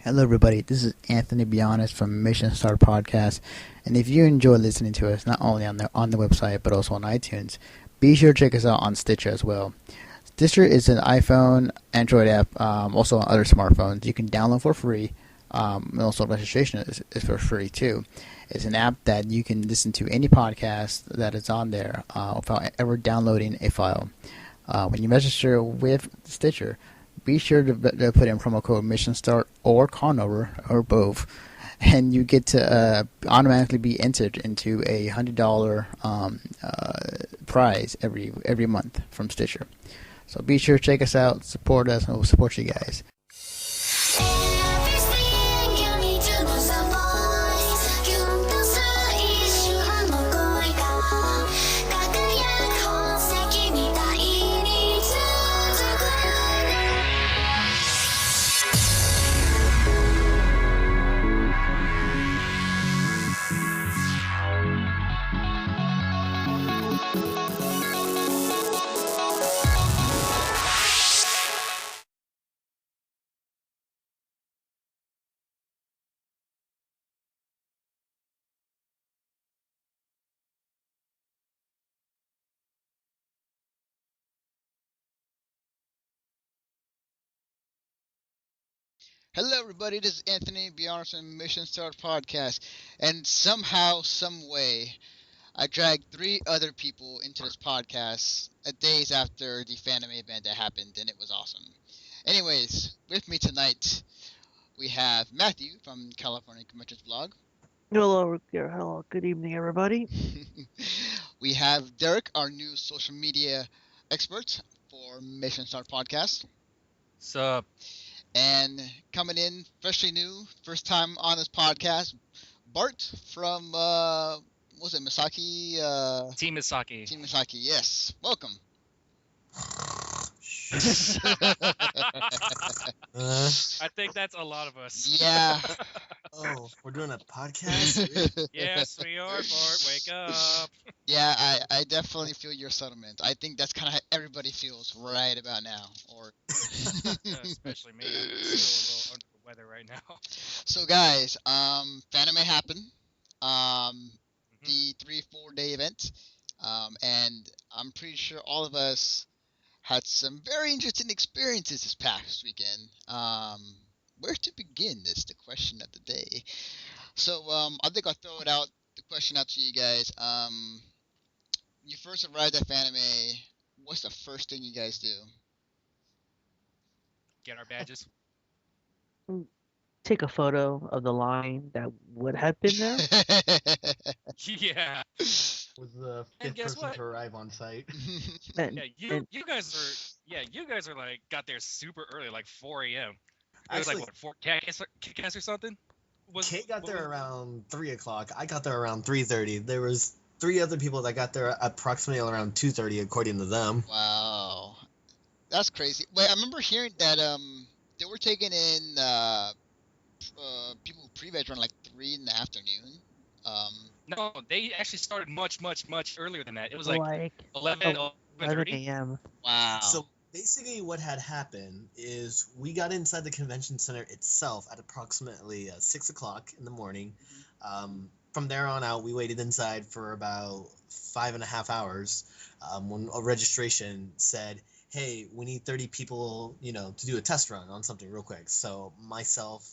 Hello, everybody. This is Anthony Bionis from Mission Start Podcast, and if you enjoy listening to us not only on the website but also on iTunes, be sure to check us out on Stitcher as well. Stitcher is an iPhone, Android app, also on other smartphones. You can download for free. And also, registration is for free too. It's an app that you can listen to any podcast that is on there without ever downloading a file. When you register with Stitcher, be sure to put in promo code Mission Start or Conover or both, and you get to automatically be entered into a $100 prize every month from Stitcher. So be sure to check us out, support us, and we'll support you guys. Hello, everybody. This is Anthony Bjarnes from Mission Start Podcast, and somehow, some way, I dragged three other people into this podcast days after the Fanime event that happened, and it was awesome. Anyways, with me tonight, we have Matthew from California Conventions Blog. Hello. Good evening, everybody. We have Derrick, our new social media expert for Mission Start Podcast. Sup? And coming in, freshly new, first time on this podcast, Bart from, what was it, Misaki? Team Misaki. Team Misaki, yes. Welcome. I think that's a lot of us. Yeah. Oh, we're doing a podcast? Yes, we are, Bart. Wake up. Yeah, I definitely feel your sentiment. I think that's kind of how everybody feels right about now. Or Especially me. I'm still a little under the weather right now. So, guys, Fanime happened. The 3-4 day event. And I'm pretty sure all of us had some very interesting experiences this past weekend. Where to begin is the question of the day. So I think I'll throw the question out to you guys. You first arrived at Fanime. What's the first thing you guys do? Get our badges. Take a photo of the line that would have been there. Yeah. Was the And fifth guess person what? to arrive on site. And, Yeah, you guys are like got there super early, like 4 a.m. It was Actually, like what, 4 kick-ass or something? Kate got there around 3 o'clock. I got there around 3:30. There was three other people that got there approximately around 2:30, according to them. Wow, that's crazy. Wait, I remember hearing that they were taking in people who pre-veg around like 3 in the afternoon. No, they actually started much earlier than that. It was like like 11 11 30. a.m. Wow. So basically what had happened is we got inside the convention center itself at approximately 6 o'clock in the morning. From there on out, we waited inside for about 5.5 hours when a registration said, hey, we need 30 people, to do a test run on something real quick. So myself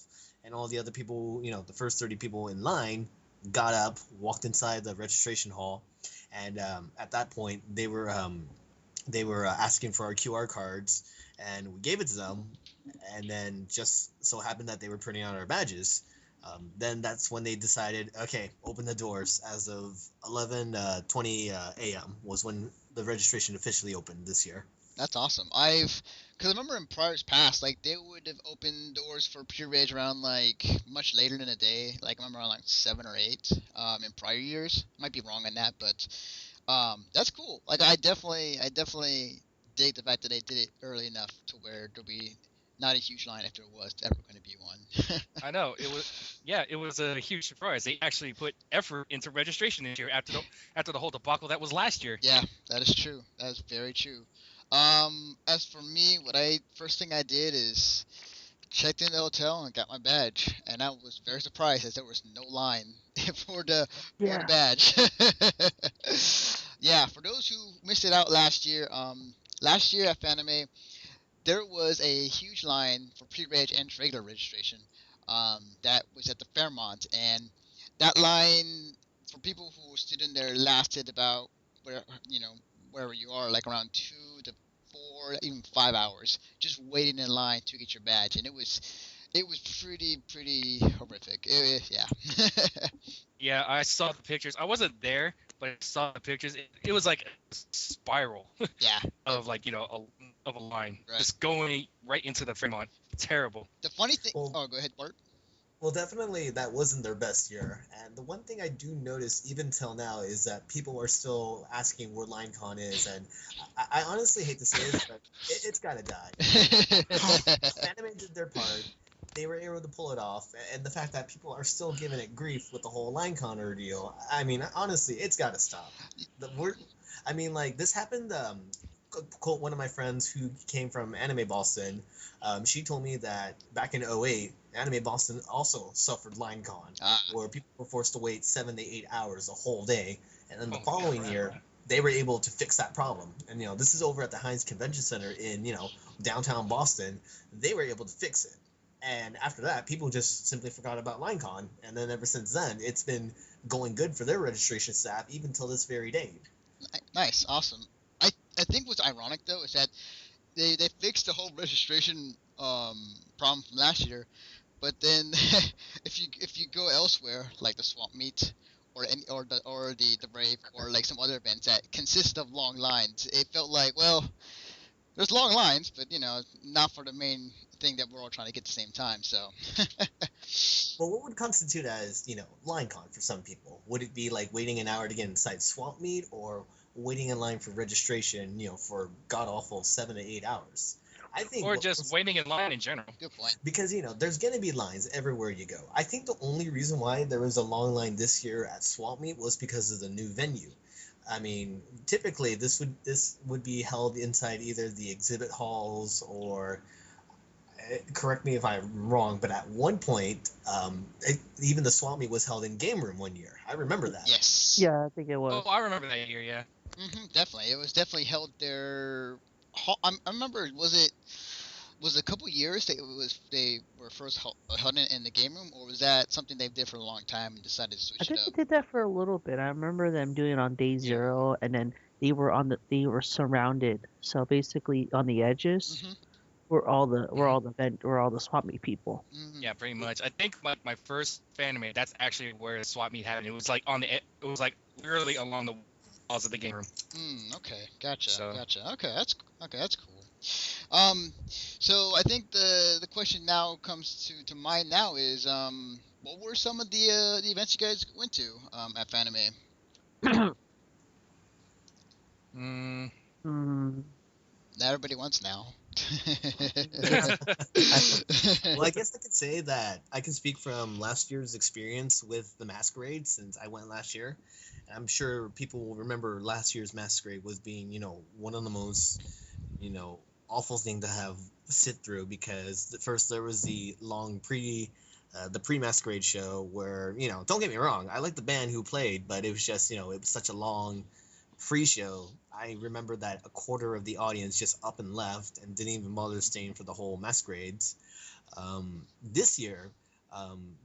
and all the other people, the first 30 people in line got up, walked inside the registration hall, and at that point, they were asking for our QR cards, and we gave it to them, and then just so happened that they were printing out our badges. Then that's when they decided, okay, open the doors. As of 11:20 a.m. was when the registration officially opened this year. That's awesome. Because I remember in priors past, like, they would have opened doors for pure rage around, like, much later in the day. Like, I remember around, like, 7 or 8 in prior years. Might be wrong on that, but that's cool. Like, I definitely dig the fact that they did it early enough to where there'll be not a huge line if there was ever going to be one. I know it was a huge surprise. They actually put effort into registration this year after the whole debacle that was last year. Yeah, that is true. That is very true. As for me, first thing I did is checked in the hotel and got my badge, and I was very surprised as there was no line for the Yeah. badge. Yeah, for those who missed it out last year at Fanime, there was a huge line for pre-reg and regular registration. That was at the Fairmont, and that line for people who stood in there lasted about where wherever you are, like around 2 to 4, even 5 hours, just waiting in line to get your badge, and it was pretty horrific. Yeah. Yeah, I saw the pictures. I wasn't there, but I saw the pictures. It was like a spiral Yeah. of like of a line Right. just going right into the Fremont. Terrible. The funny thing. Well- Oh, go ahead, Bart. Well, definitely that wasn't their best year. And the one thing I do notice even till now is that people are still asking where LineCon is. And I honestly hate to say this, but it's got to die. Fanime did their part. They were able to pull it off. And the fact that people are still giving it grief with the whole LineCon ordeal, I mean, honestly, it's got to stop. This happened. Quote one of my friends who came from Anime Boston. She told me that back in '08, Anime Boston also suffered LineCon, where people were forced to wait 7 to 8 hours a whole day, and then the following year they were able to fix that problem. And this is over at the Heinz Convention Center in downtown Boston. They were able to fix it, and after that, people just simply forgot about LineCon, and then ever since then, it's been going good for their registration staff even till this very day. Nice, awesome. I think what's ironic though is that they fixed the whole registration problem from last year, but then if you go elsewhere like the swamp meet or the Brave or like some other events that consist of long lines, it felt like, well, there's long lines, but not for the main thing that we're all trying to get at the same time. So Well, what would constitute as, LineCon for some people? Would it be like waiting an hour to get inside swamp meet, or waiting in line for registration, for god-awful 7 to 8 hours? I think, Or just waiting in line in general. good point. because, there's going to be lines everywhere you go. I think the only reason why there was a long line this year at swamp meet was because of the new venue. I mean, typically this would be held inside either the exhibit halls or, correct me if I'm wrong, but at one point, even the swap meet was held in game room one year. I remember that. Yes. Yeah, I think it was. Oh, I remember that year. Yeah. Definitely. It was definitely held there. I remember. Was it a couple years that they were first held in the game room, or was that something they did for a long time and decided to I switch think it they up? did that for a little bit. I remember them doing it on day 0, and then they were surrounded. So basically, on the edges were all the swap meet people. Yeah, pretty much. I think my first Fanime, that's actually where the swap meet happened. It was like it was like literally along the walls of the game room. Okay, gotcha. So- Gotcha. Okay, that's cool. So I think the question now comes to mind now is what were some of the events you guys went to at Fanime? That everybody wants now. Well, I guess I could say that I can speak from last year's experience with the Masquerade, since I went last year. And I'm sure people will remember last year's Masquerade was being, one of the most, awful thing to have sit through, because first there was the long pre-Masquerade show where, don't get me wrong, I like the band who played, but it was just, it was such a long free show. I remember that a quarter of the audience just up and left and didn't even bother staying for the whole Masquerades. This year,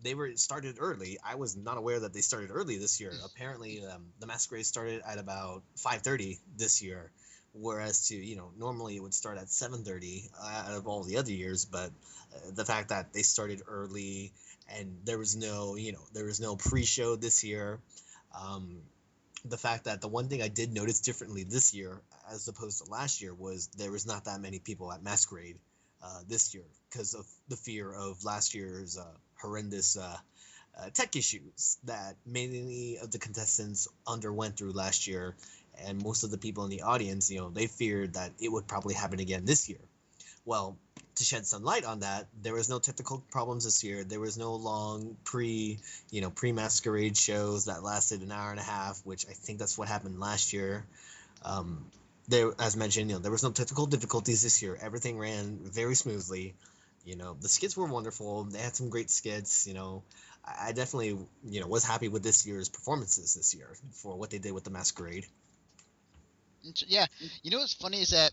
they were started early. I was not aware that they started early this year. Apparently, the Masquerade started at about 5:30 this year, whereas normally it would start at 7:30 out of all the other years. But the fact that they started early and there was no pre-show this year. The fact that the one thing I did notice differently this year as opposed to last year was there was not that many people at Masquerade this year, because of the fear of last year's horrendous tech issues that many of the contestants underwent through last year, and most of the people in the audience, they feared that it would probably happen again this year. Well, to shed some light on that, there was no technical problems this year. There was no long pre-Masquerade shows that lasted an hour and a half, which I think that's what happened last year. There, as mentioned, there was no technical difficulties this year. Everything ran very smoothly. The skits were wonderful. They had some great skits. I definitely was happy with this year's performances this year for what they did with the Masquerade. Yeah, what's funny is that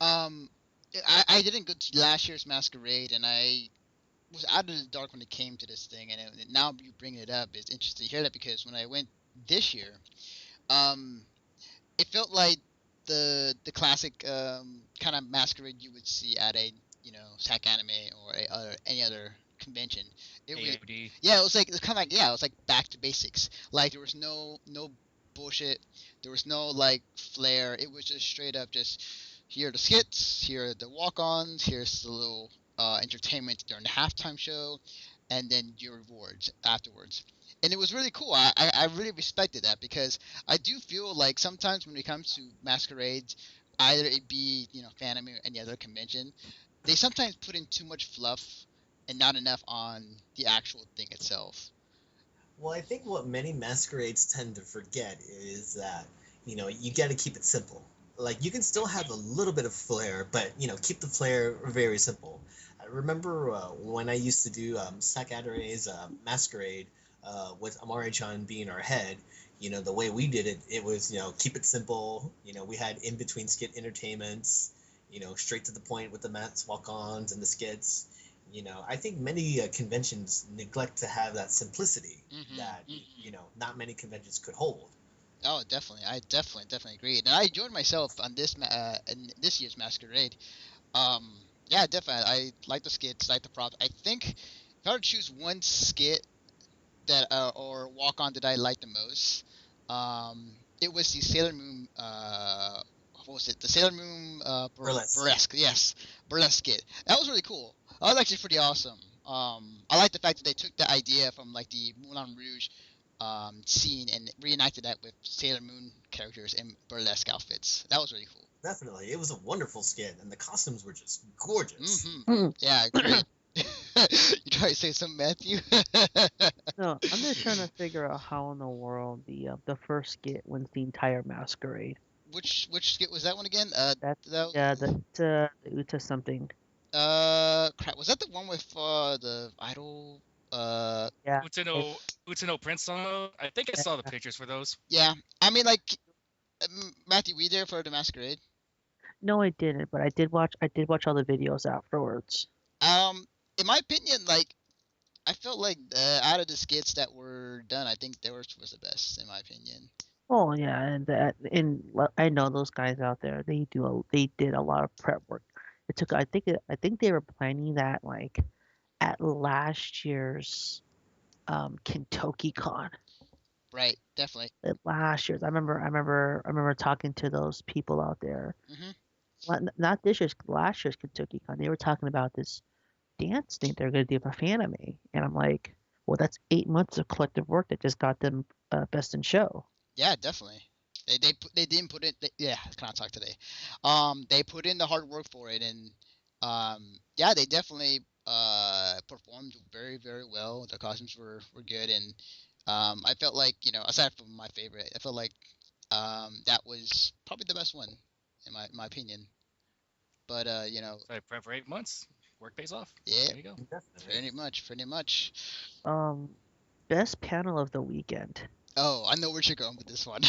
um, I didn't go to last year's Masquerade, and I was out of the dark when it came to this thing, and now you bring it up, it's interesting to hear that because when I went this year, um, it felt like the classic kind of Masquerade you would see at a SAC anime or any other convention. It was AOD. yeah, it was like it was like back to basics. Like there was no bullshit. There was no like flair. It was just straight up just here are the skits, here are the walk-ons, here's the little entertainment during the halftime show, and then your rewards afterwards. And it was really cool. I really respected that because I do feel like sometimes when it comes to masquerades, either it be Fanime or any other convention, they sometimes put in too much fluff and not enough on the actual thing itself. Well, I think what many masquerades tend to forget is that, you got to keep it simple. Like, you can still have a little bit of flair, but, keep the flair very simple. I remember when I used to do Sakadore's Masquerade with Amare-chan being our head, the way we did it, it was, keep it simple. We had in-between skit entertainments, straight to the point with the mats walk-ons and the skits. I think many conventions neglect to have that simplicity that, not many conventions could hold. Oh, definitely. I definitely agree. And I enjoyed myself on in this year's Masquerade. Yeah, definitely. I like the skits, like the props. I think if I were to choose one skit that or walk on that I liked the most, it was the Sailor Moon. What was it? The Sailor Moon burlesque. Yes, burlesque skit. That was really cool. That was actually pretty awesome. I like the fact that they took the idea from like the Moulin Rouge scene and reenacted that with Sailor Moon characters in burlesque outfits. That was really cool. Definitely, it was a wonderful skit, and the costumes were just gorgeous. Yeah, great. You try to say something, Matthew? No, I'm just trying to figure out how in the world the first skit wins the entire masquerade. Which skit was that one again? The Uta something. Crap. Was that the one with the idol? Yeah. Utano Prince song. I think I saw the pictures for those. Yeah. I mean, like, Matthew, were you there for the Masquerade? No, I didn't, but I did watch all the videos afterwards. In my opinion, like, I felt like out of the skits that were done, I think theirs was the best, in my opinion. Oh yeah, and I know those guys out there. They did a lot of prep work. It took I think they were planning that like at last year's Kentucky Con. Right, definitely. At last year's, I remember talking to those people out there. Not this year's, last year's Kentucky Con. They were talking about this dance thing they're going to do for Fanime, and I'm like, well, that's 8 months of collective work that just got them best in show. Yeah, definitely. They didn't put it. Yeah, I cannot talk today. They put in the hard work for it, and yeah, they definitely performed very very well. The costumes were good, and I felt like aside from my favorite, I felt like that was probably the best one in my opinion. But I prep for 8 months. Work pays off. Yeah, there you go. Pretty much. Best panel of the weekend. Oh, I know where you're going with this one.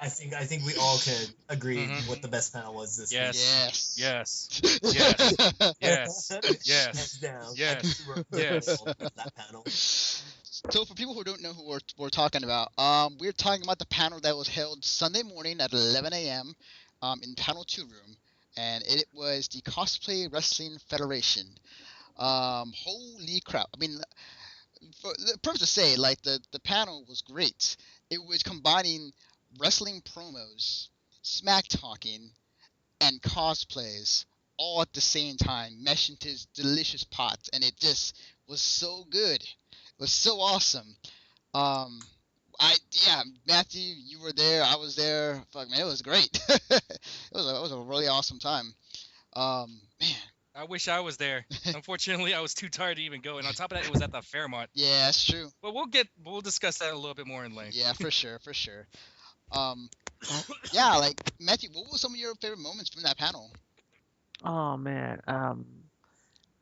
I think we all could agree what the best panel was this week. Yes. Yes. Down. Yes. That panel. So for people who don't know who we're talking about, we're talking about the panel that was held Sunday morning at 11 a.m. In Panel 2 room, and it was the Cosplay Wrestling Federation. Holy crap! I mean, for the purpose to say, like the panel was great. It was combining wrestling promos, smack talking, and cosplays all at the same time, meshed into this delicious pot, and it just was so good. It was so awesome. Matthew, you were there. I was there. Fuck, man, it was great. it was a really awesome time. Man. I wish I was there. Unfortunately, I was too tired to even go, and on top of that, it was at the Fairmont. Yeah, that's true. But we'll discuss that a little bit more in length. Yeah, for sure. Yeah, like Matthew, what were some of your favorite moments from that panel? Oh man,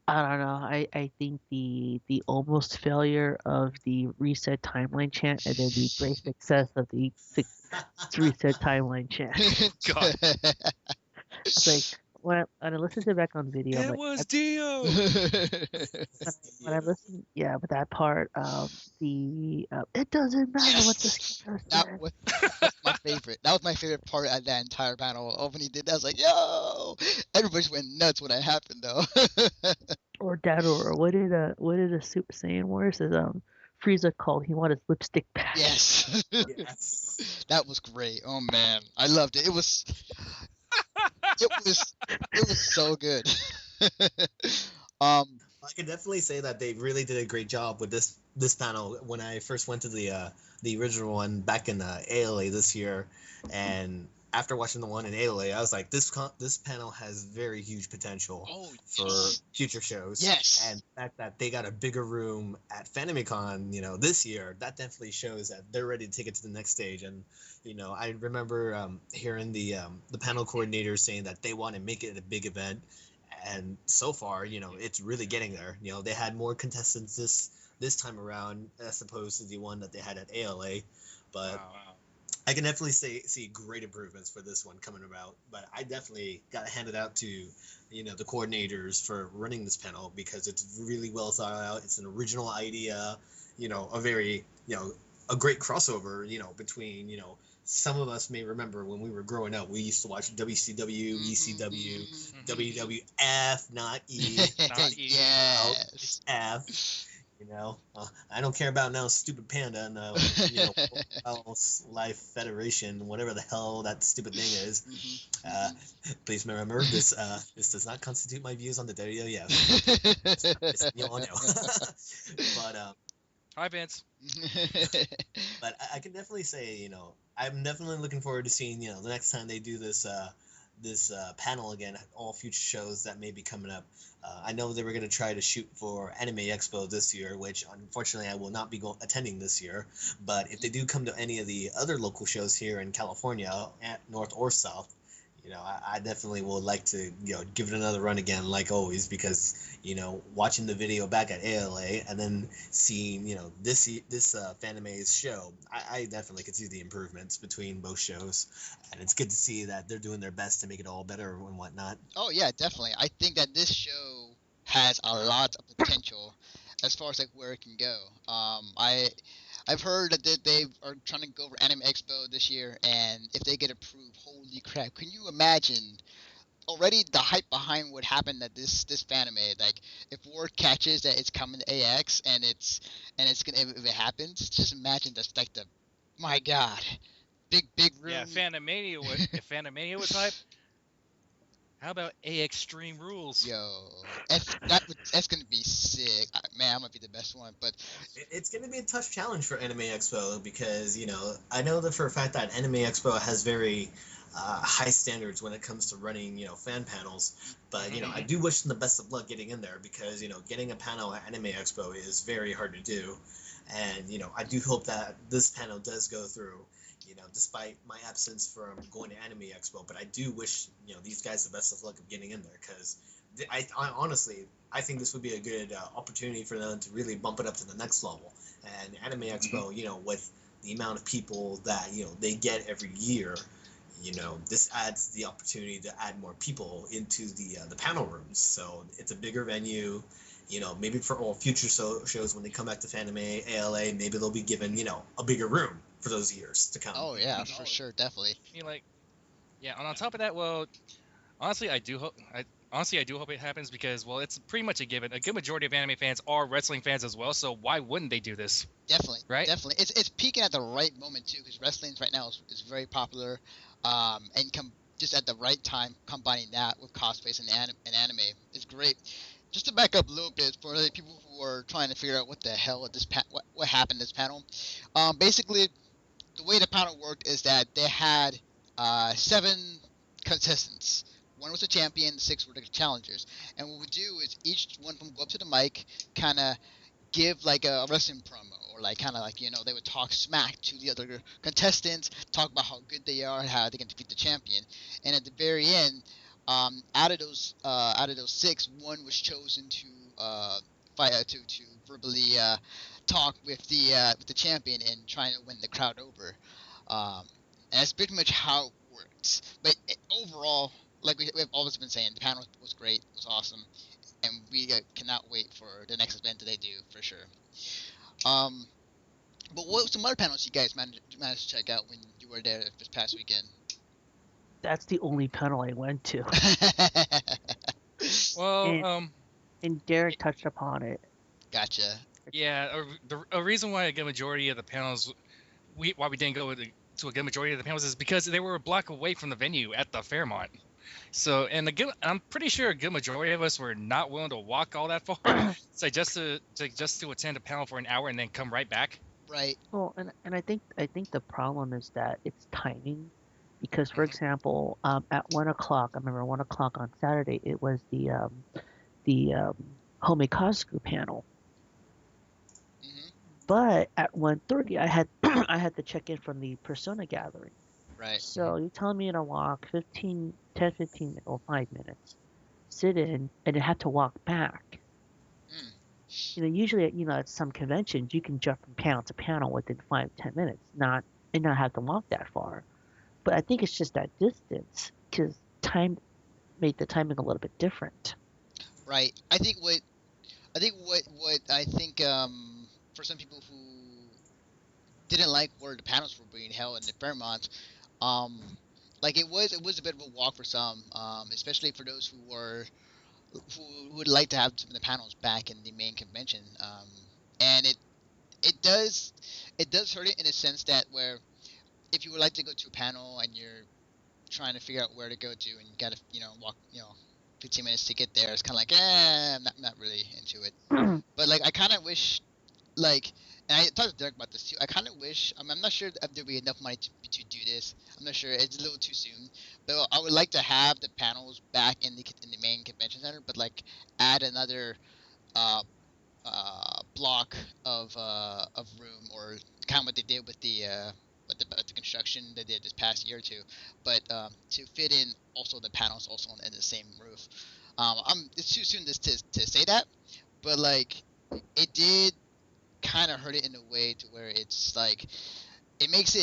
I don't know. I think the almost failure of the reset timeline chant and then the great success of the reset timeline chant. God, It's like when I listen to it back on video, I'm it like was Dio. when I listen, yeah, but that part, the it doesn't matter what the Yes, scanner that said. was my favorite. That was my favorite part of that entire panel. Oh, when he did that, I was like, "Yo!" Everybody went nuts when it happened, though. Or that, or what did a Super Saiyan Warrior says? Frieza called. He wanted his lipstick back. Yes, Yes. that was great. Oh man, I loved it. It was, it was so good. um, I can definitely say that they really did a great job with this panel. When I first went to the original one back in ALA this year, and after watching the one in ALA, I was like, this panel has very huge potential oh for future shows. yes, And the fact that they got a bigger room at FanimeCon, this year, that definitely shows that they're ready to take it to the next stage. And I remember hearing the panel coordinator saying that they want to make it a big event, and so far, it's really getting there. They had more contestants this time around as opposed to the one that they had at ALA, but Wow. I can definitely see great improvements for this one coming about. But I definitely got to hand it out to the coordinators for running this panel, because it's really well thought out. It's an original idea, a very a great crossover between some of us may remember when we were growing up, we used to watch WCW, ECW, WWF, not E. Not E. yes. It's F. I don't care about now stupid Panda and else Life Federation, whatever the hell that stupid thing is. Please remember this. This does not constitute my views on the WWF. You all know. But Hi, Vince. but I can definitely say, I'm definitely looking forward to seeing, the next time they do this panel again, all future shows that may be coming up. I know they were going to try to shoot for Anime Expo this year, which unfortunately I will not be attending this year. But if they do come to any of the other local shows here in California, at North or South, I definitely would like to, give it another run again, like always, because, watching the video back at ALA and then seeing, this Fanime's show, I definitely could see the improvements between both shows, and it's good to see that they're doing their best to make it all better and whatnot. Oh yeah, definitely. I think that this show has a lot of potential as far as like where it can go. I've heard that they are trying to go for Anime Expo this year, and if they get approved, holy crap! Can you imagine already the hype behind what happened at this Fanime? Like, if word catches that it's coming to AX and it's gonna if it happens, just imagine that's like the my God, big room. Yeah, if Phantomania was hype, how about A Extreme Rules? Yo, that's gonna be sick. Man, I'm gonna be the best one. But It's going to be a tough challenge for Anime Expo because, I know that for a fact that Anime Expo has very high standards when it comes to running, fan panels. But, I do wish them the best of luck getting in there because, getting a panel at Anime Expo is very hard to do. And, I do hope that this panel does go through, despite my absence from going to Anime Expo. But I do wish, these guys the best of luck of getting in there because I honestly, I think this would be a good opportunity for them to really bump it up to the next level. And Anime Expo, with the amount of people that they get every year, this adds the opportunity to add more people into the panel rooms. So it's a bigger venue. Maybe for all future shows when they come back to Fanime, ALA, maybe they'll be given a bigger room for those years to come. oh yeah, for sure, definitely. I mean, like, yeah. And on top of that, well, honestly, I do hope it happens because, well, it's pretty much a given. A good majority of anime fans are wrestling fans as well, so why wouldn't they do this? Definitely, right? Definitely, it's peaking at the right moment too, because wrestling right now is very popular, and just at the right time, combining that with cosplays and anime is great. Just to back up a little bit for the people who are trying to figure out what the hell at this what happened this panel, basically, the way the panel worked is that they had 7 contestants. One was a champion, 6 were the challengers. And what we do is each one of them go up to the mic, kind of give like a wrestling promo, or like kind of like they would talk smack to the other contestants, talk about how good they are and how they can defeat the champion. And at the very end, out of those 6, one was chosen to fight to verbally talk with the champion and trying to win the crowd over. And that's pretty much how it works. But overall, like we've always been saying, the panel was great, was awesome, and we cannot wait for the next event that they do for sure. But what some other panels you guys managed to check out when you were there this past weekend? That's the only panel I went to. Well, And Derrick touched upon it. Gotcha. yeah, a reason why a good majority of the panels, why we didn't go to a good majority of the panels is because they were a block away from the venue at the Fairmont. So, I'm pretty sure a good majority of us were not willing to walk all that far, so just to attend a panel for an hour and then come right back. Right. Well, and I think the problem is that it's timing, because for example, at 1 o'clock, I remember 1 o'clock on Saturday, it was the Home Cosco panel. Hmm. But at 1:30, I had I had to check in from the Persona gathering. Right. So you're telling me to walk 10, 15 or 5 minutes, sit in, and then have to walk back. Usually, at some conventions, you can jump from panel to panel within 5-10 minutes, not have to walk that far. But I think it's just that distance, because time made the timing a little bit different. Right. I think what for some people who didn't like where the panels were being held in the Fairmont, like it was a bit of a walk for some, especially for those who would like to have some of the panels back in the main convention. And it does hurt it in a sense that where if you would like to go to a panel and you're trying to figure out where to go to and you gotta walk 15 minutes to get there, it's kind of like I'm not really into it. But like I kind of wish like, and I talked to Derek about this too. I kind of wish I'm not sure if there'll be enough money to do this. I'm not sure. It's a little too soon. But I would like to have the panels back in the main convention center, but like add another uh, block of room, or kind of what they did with the construction they did this past year or two, but to fit in also the panels also in the same roof. It's too soon to say that, but like it did kind of hurt it in a way to where it's like it makes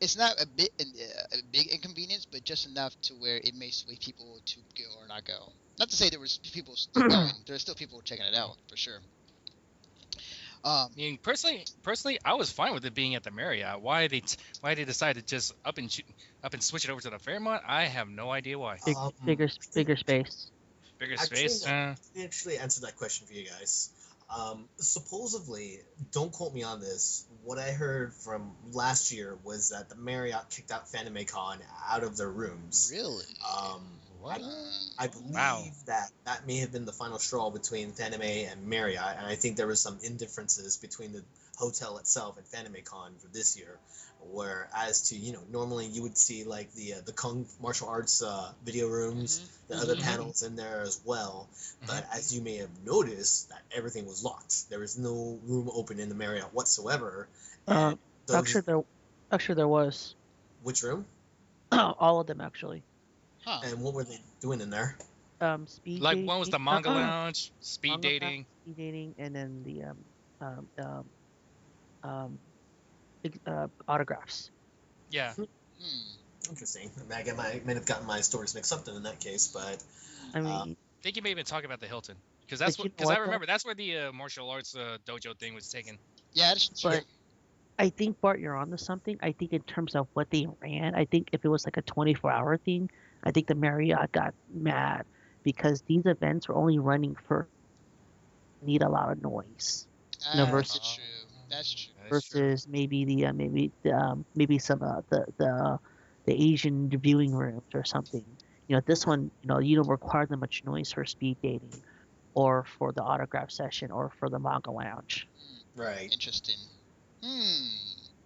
it's not a big inconvenience, but just enough to where it may sway people to go or not go. Not to say there was people still going. There's still people checking it out for sure. I mean, personally, I was fine with it being at the Marriott. Why they decided to just up and switch it over to the Fairmont? I have no idea why. Bigger space. Bigger space. Actually, answer that question for you guys. Supposedly, don't quote me on this. What I heard from last year was that the Marriott kicked out Fanime Con out of their rooms. Really? What? I believe Wow. that may have been the final straw between Fanime and Marriott, and I think there was some indifferences between the hotel itself and Fanime Con for this year. Where as to normally you would see like the Kung martial arts video rooms, the other panels in there as well. But as you may have noticed, that everything was locked. There was no room open in the Marriott whatsoever. Actually, there was. Which room? All of them actually. Huh. And what were they doing in there? Speed. Like dating, one was the manga lounge, speed dating. Speed dating, and then the autographs. Yeah. Interesting. I might have gotten my stories mixed up then in that case, but I mean, I think you may even talk about the Hilton, because I remember that's where the martial arts dojo thing was taken. Yeah, that's true. But I think, Bart, you're onto something. I think in terms of what they ran, I think if it was like a 24-hour thing, I think the Marriott got mad because these events were only running for need a lot of noise. Versus true. That's true. Versus maybe maybe some the Asian viewing rooms or something. This one, you don't require that much noise for speed dating, or for the autograph session, or for the manga lounge. Right. Interesting.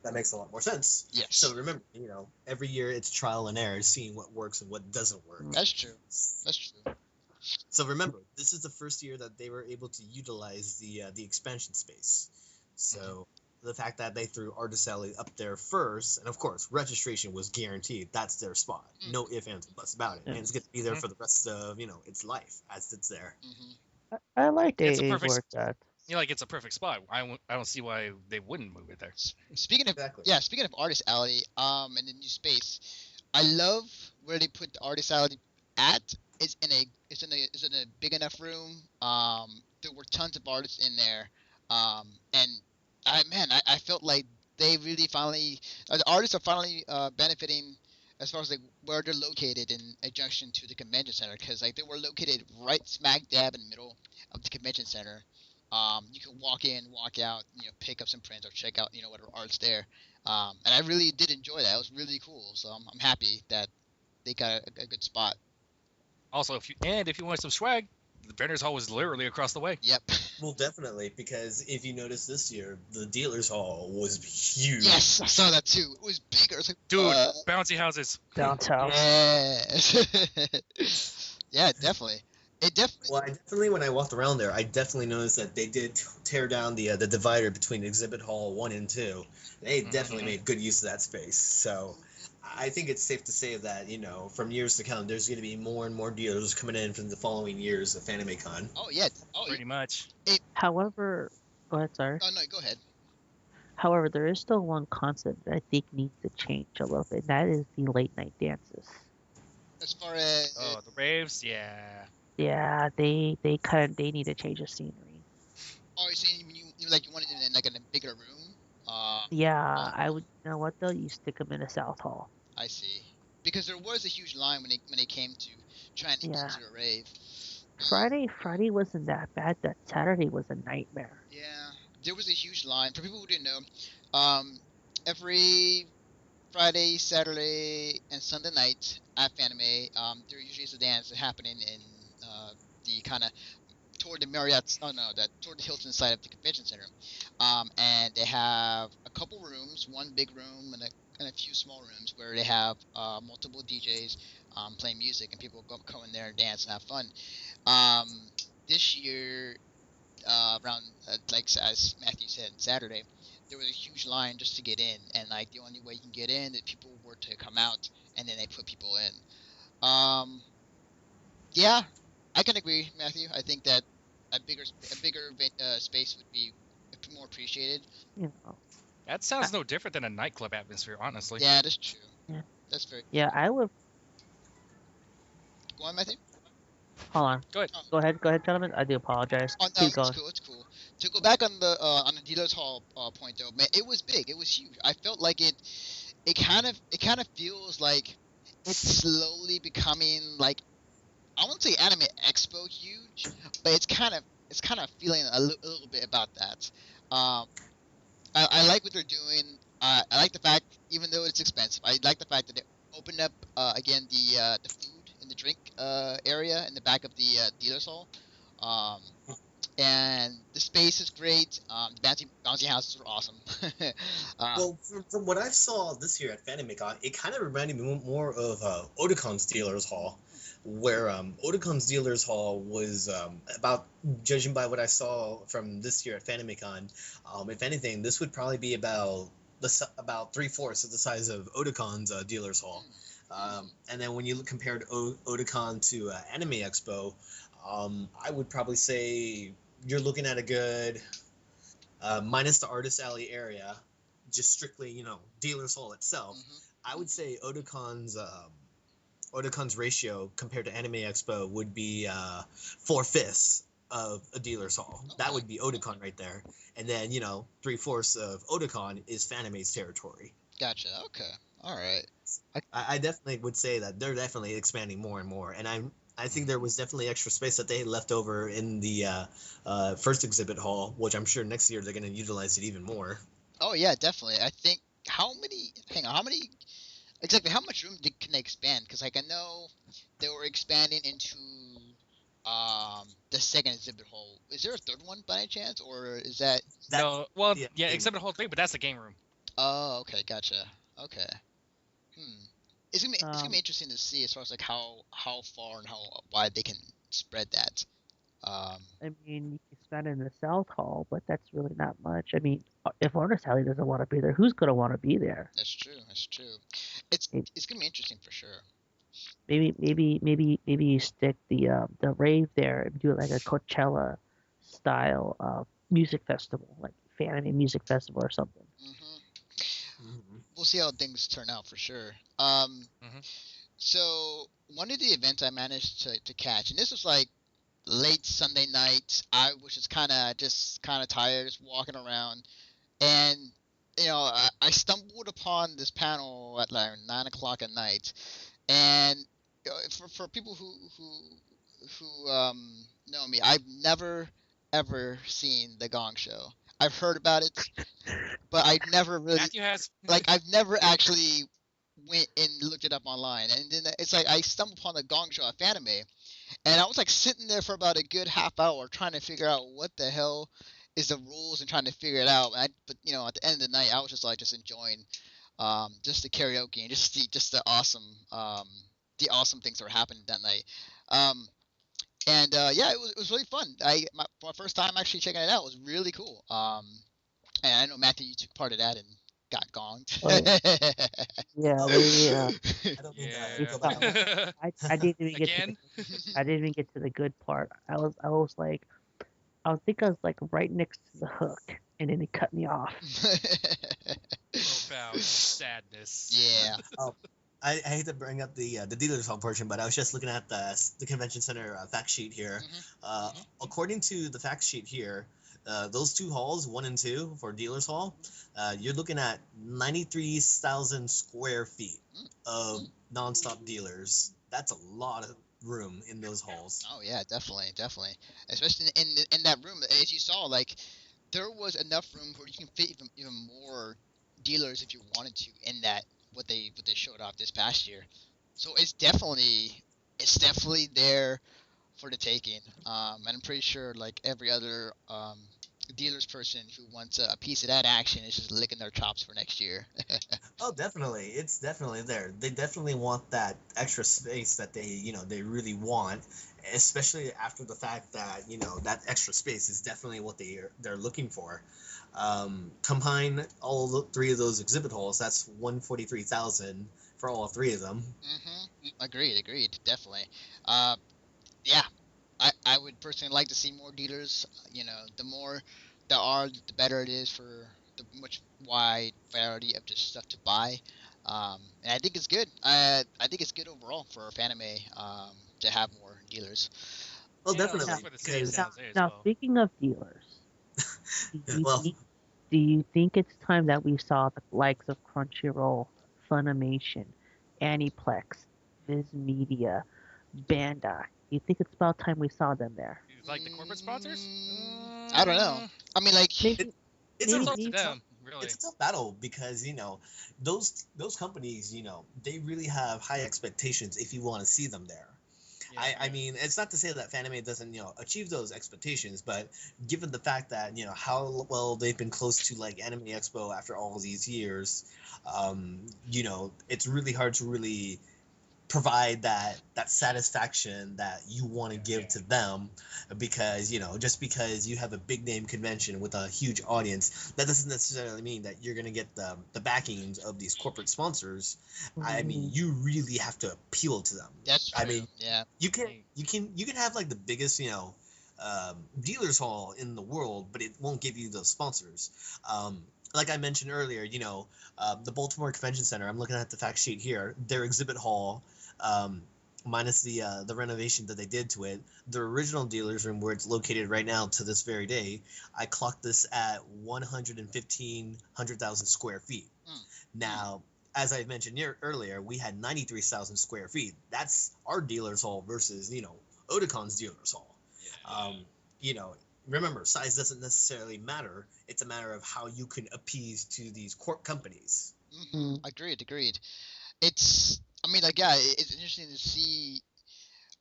That makes a lot more sense. Yes. So remember, every year it's trial and error, seeing what works and what doesn't work. That's true. That's true. So remember, this is the first year that they were able to utilize the expansion space. So the fact that they threw Artist Alley up there first, and of course registration was guaranteed. That's their spot. No ifs, ands, or buts about it. And it's going to be there for the rest of its life as it's there. I liked It's a AA perfect. where it's at. Like it's a perfect spot. I don't see why they wouldn't move it there. Speaking of Exactly. speaking of artist alley, and the new space, I love where they put the artist alley at. It's in a big enough room. There were tons of artists in there. And I felt like they really finally the artists are finally benefiting as far as like where they're located in adjunction to the convention center, because like they were located right smack dab in the middle of the convention center. You can walk in, walk out, pick up some prints or check out, whatever art's there. And I really did enjoy that. It was really cool. So I'm happy that they got a good spot. Also, if you want some swag, the vendors hall was literally across the way. Yep. Well, definitely, because if you notice this year, the dealer's hall was huge. Yes, I saw that too. It was bigger. It was like, Dude, bouncy houses. Downtown. yes. Yeah, definitely. It definitely. Well, when I walked around there, I definitely noticed that they did tear down the divider between Exhibit Hall 1 and 2. They definitely made good use of that space. So I think it's safe to say that, from years to come, there's going to be more and more dealers coming in from the following years of FanimeCon. Oh yeah. Oh, Pretty much. However, go ahead, sorry. Oh no, go ahead. However, there is still one concept that I think needs to change a little bit. That is the late night dances. As far as the raves, yeah. Yeah, they need to change the scenery. oh, you're saying you want it in like in a bigger room? Yeah, I would. You know what though? You stick them in a South Hall. I see. Because there was a huge line when they came to trying to get to a rave. Friday wasn't that bad. That Saturday was a nightmare. Yeah, there was a huge line. For people who didn't know, every Friday, Saturday, and Sunday night at Fanime, there usually is a dance happening in the kind of toward the Marriott's. Oh no, that toward the Hilton side of the convention center. And they have a couple rooms, one big room and a few small rooms where they have multiple DJs playing music, and people go in there and dance and have fun. This year, around like as Matthew said, Saturday, there was a huge line just to get in, and like the only way you can get in is people were to come out, and then they put people in. Yeah, I can agree, Matthew. I think that a bigger space would be more appreciated. You know. That sounds no different than a nightclub atmosphere, honestly. Yeah, that's true. Yeah. That's very. Yeah, I would. Go on, Matthew. Hold on. Go ahead. Go ahead, gentlemen. I do apologize. Oh no, it's cool. It's cool. To go back on the dealers hall point though, man, it was big. It was huge. I felt like it kind of feels like it's slowly becoming like, I won't say Anime Expo huge, but it's kind of feeling a little bit about that. I like what they're doing. I like the fact, even though it's expensive, I like the fact that they opened up again the food and the drink area in the back of the dealers hall. And the space is great. The bouncy houses are awesome. Well, from what I saw this year at FanimeCon, it kind of reminded me more of Otacon's Dealers Hall, where Otacon's Dealers Hall was about, judging by what I saw from this year at FanimeCon, if anything, this would probably be about 3/4 of the size of Otacon's Dealers Hall. And then when you compared Otakon to Anime Expo, I would probably say you're looking at a good, minus the Artist Alley area, just strictly, Dealers Hall itself. I would say Otacon's ratio compared to Anime Expo would be 4/5 of a Dealer's Hall. Okay. That would be Otakon right there. And then, 3/4 of Otakon is Fanime's territory. Gotcha. Okay. All right. I definitely would say that they're definitely expanding more and more. And I think there was definitely extra space that they had left over in the first exhibit hall, which I'm sure next year they're going to utilize it even more. Oh yeah, definitely. I think how many exactly how much room can they expand? Because like I know they were expanding into the second exhibit hall. Is there a third one by any chance, or is that? No, well, yeah, exhibit hall 3, but that's the game room. Oh, okay, gotcha. Okay. It's gonna be interesting to see as far as like how far and how wide they can spread that. I mean, you can spend it in the South Hall, but that's really not much. I mean, if Artist Alley doesn't want to be there, who's going to want to be there? That's true. That's true. It's gonna be interesting for sure. maybe you stick the rave there and do it like a Coachella style music festival, like Fanime Music Festival or something. We'll see how things turn out for sure. Mhm. So one of the events I managed to catch, and this was like late Sunday night. I was just kind of tired, just walking around, and I stumbled upon this panel at like 9 o'clock at night, and for people who know me, I've never ever seen the Gong Show. I've heard about it, but I've never really Matthew has. I've never actually went and looked it up online. And then it's like I stumbled upon the Gong Show at Fanime, and I was like sitting there for about a good half hour trying to figure out what the hell is the rules and trying to figure it out. But at the end of the night, I was just enjoying just the karaoke and just the awesome things that were happening that night. Um, and yeah, it was really fun. My first time actually checking it out was really cool. And I know Matthew, you took part of that and got gonged. Oh yeah, I don't mean we to go stopped. back on I didn't even get to Again. I didn't even get to the good part. I was like I think I was like right next to the hook, and then it cut me off. Profound sadness. Yeah. I hate to bring up the dealer's hall portion, but I was just looking at the convention center fact sheet here. According to the fact sheet here, those two halls, 1 and 2 for dealer's hall, you're looking at 93,000 square feet of nonstop dealers. That's a lot of room in those halls. Oh yeah, definitely, definitely. Especially in that room, as you saw, like there was enough room where you can fit even more dealers if you wanted to in that what they showed off this past year. So it's definitely there for the taking. And I'm pretty sure like every other dealers person who wants a piece of that action is just licking their chops for next year. Oh, definitely. It's definitely there. They definitely want that extra space that they really want, especially after the fact that, that extra space is definitely what they're looking for. Combine all three of those exhibit halls, that's 143,000 for all three of them. Agreed, definitely. Yeah, I would personally like to see more dealers. The more there are, the better it is for the much wide variety of just stuff to buy. And I think it's good. I think it's good overall for Fanime to have more dealers. Oh, Yeah, definitely. for the city of Because, San Jose as Now, well. speaking of dealers, well, do you think it's time that we saw the likes of Crunchyroll, Funimation, Aniplex, Viz Media, Bandai? Do you think it's about time we saw them there? Like the corporate sponsors? I don't know. I mean, like, Maybe, it's maybe a Up to maybe- them, really. it's a tough battle because those companies they really have high expectations if you want to see them there. Yeah. I mean, it's not to say that Fanime doesn't achieve those expectations, but given the fact that how well they've been close to like Anime Expo after all these years, it's really hard to really provide that satisfaction that you want to give to them, because just because you have a big name convention with a huge audience, that doesn't necessarily mean that you're going to get the backings of these corporate sponsors. I mean, you really have to appeal to them. that's true. I mean, yeah. you can have like the biggest dealers hall in the world, but it won't give you those sponsors. Like I mentioned earlier, the Baltimore Convention Center, I'm looking at the fact sheet here, their exhibit hall, minus the renovation that they did to it, the original dealer's room where it's located right now to this very day, I clocked this at 100,000 square feet. Now, as I mentioned earlier, we had 93,000 square feet. That's our dealer's hall versus, Otacon's dealer's hall. Remember, size doesn't necessarily matter. It's a matter of how you can appease to these corp companies. Agreed. I mean, like, yeah, it's interesting to see.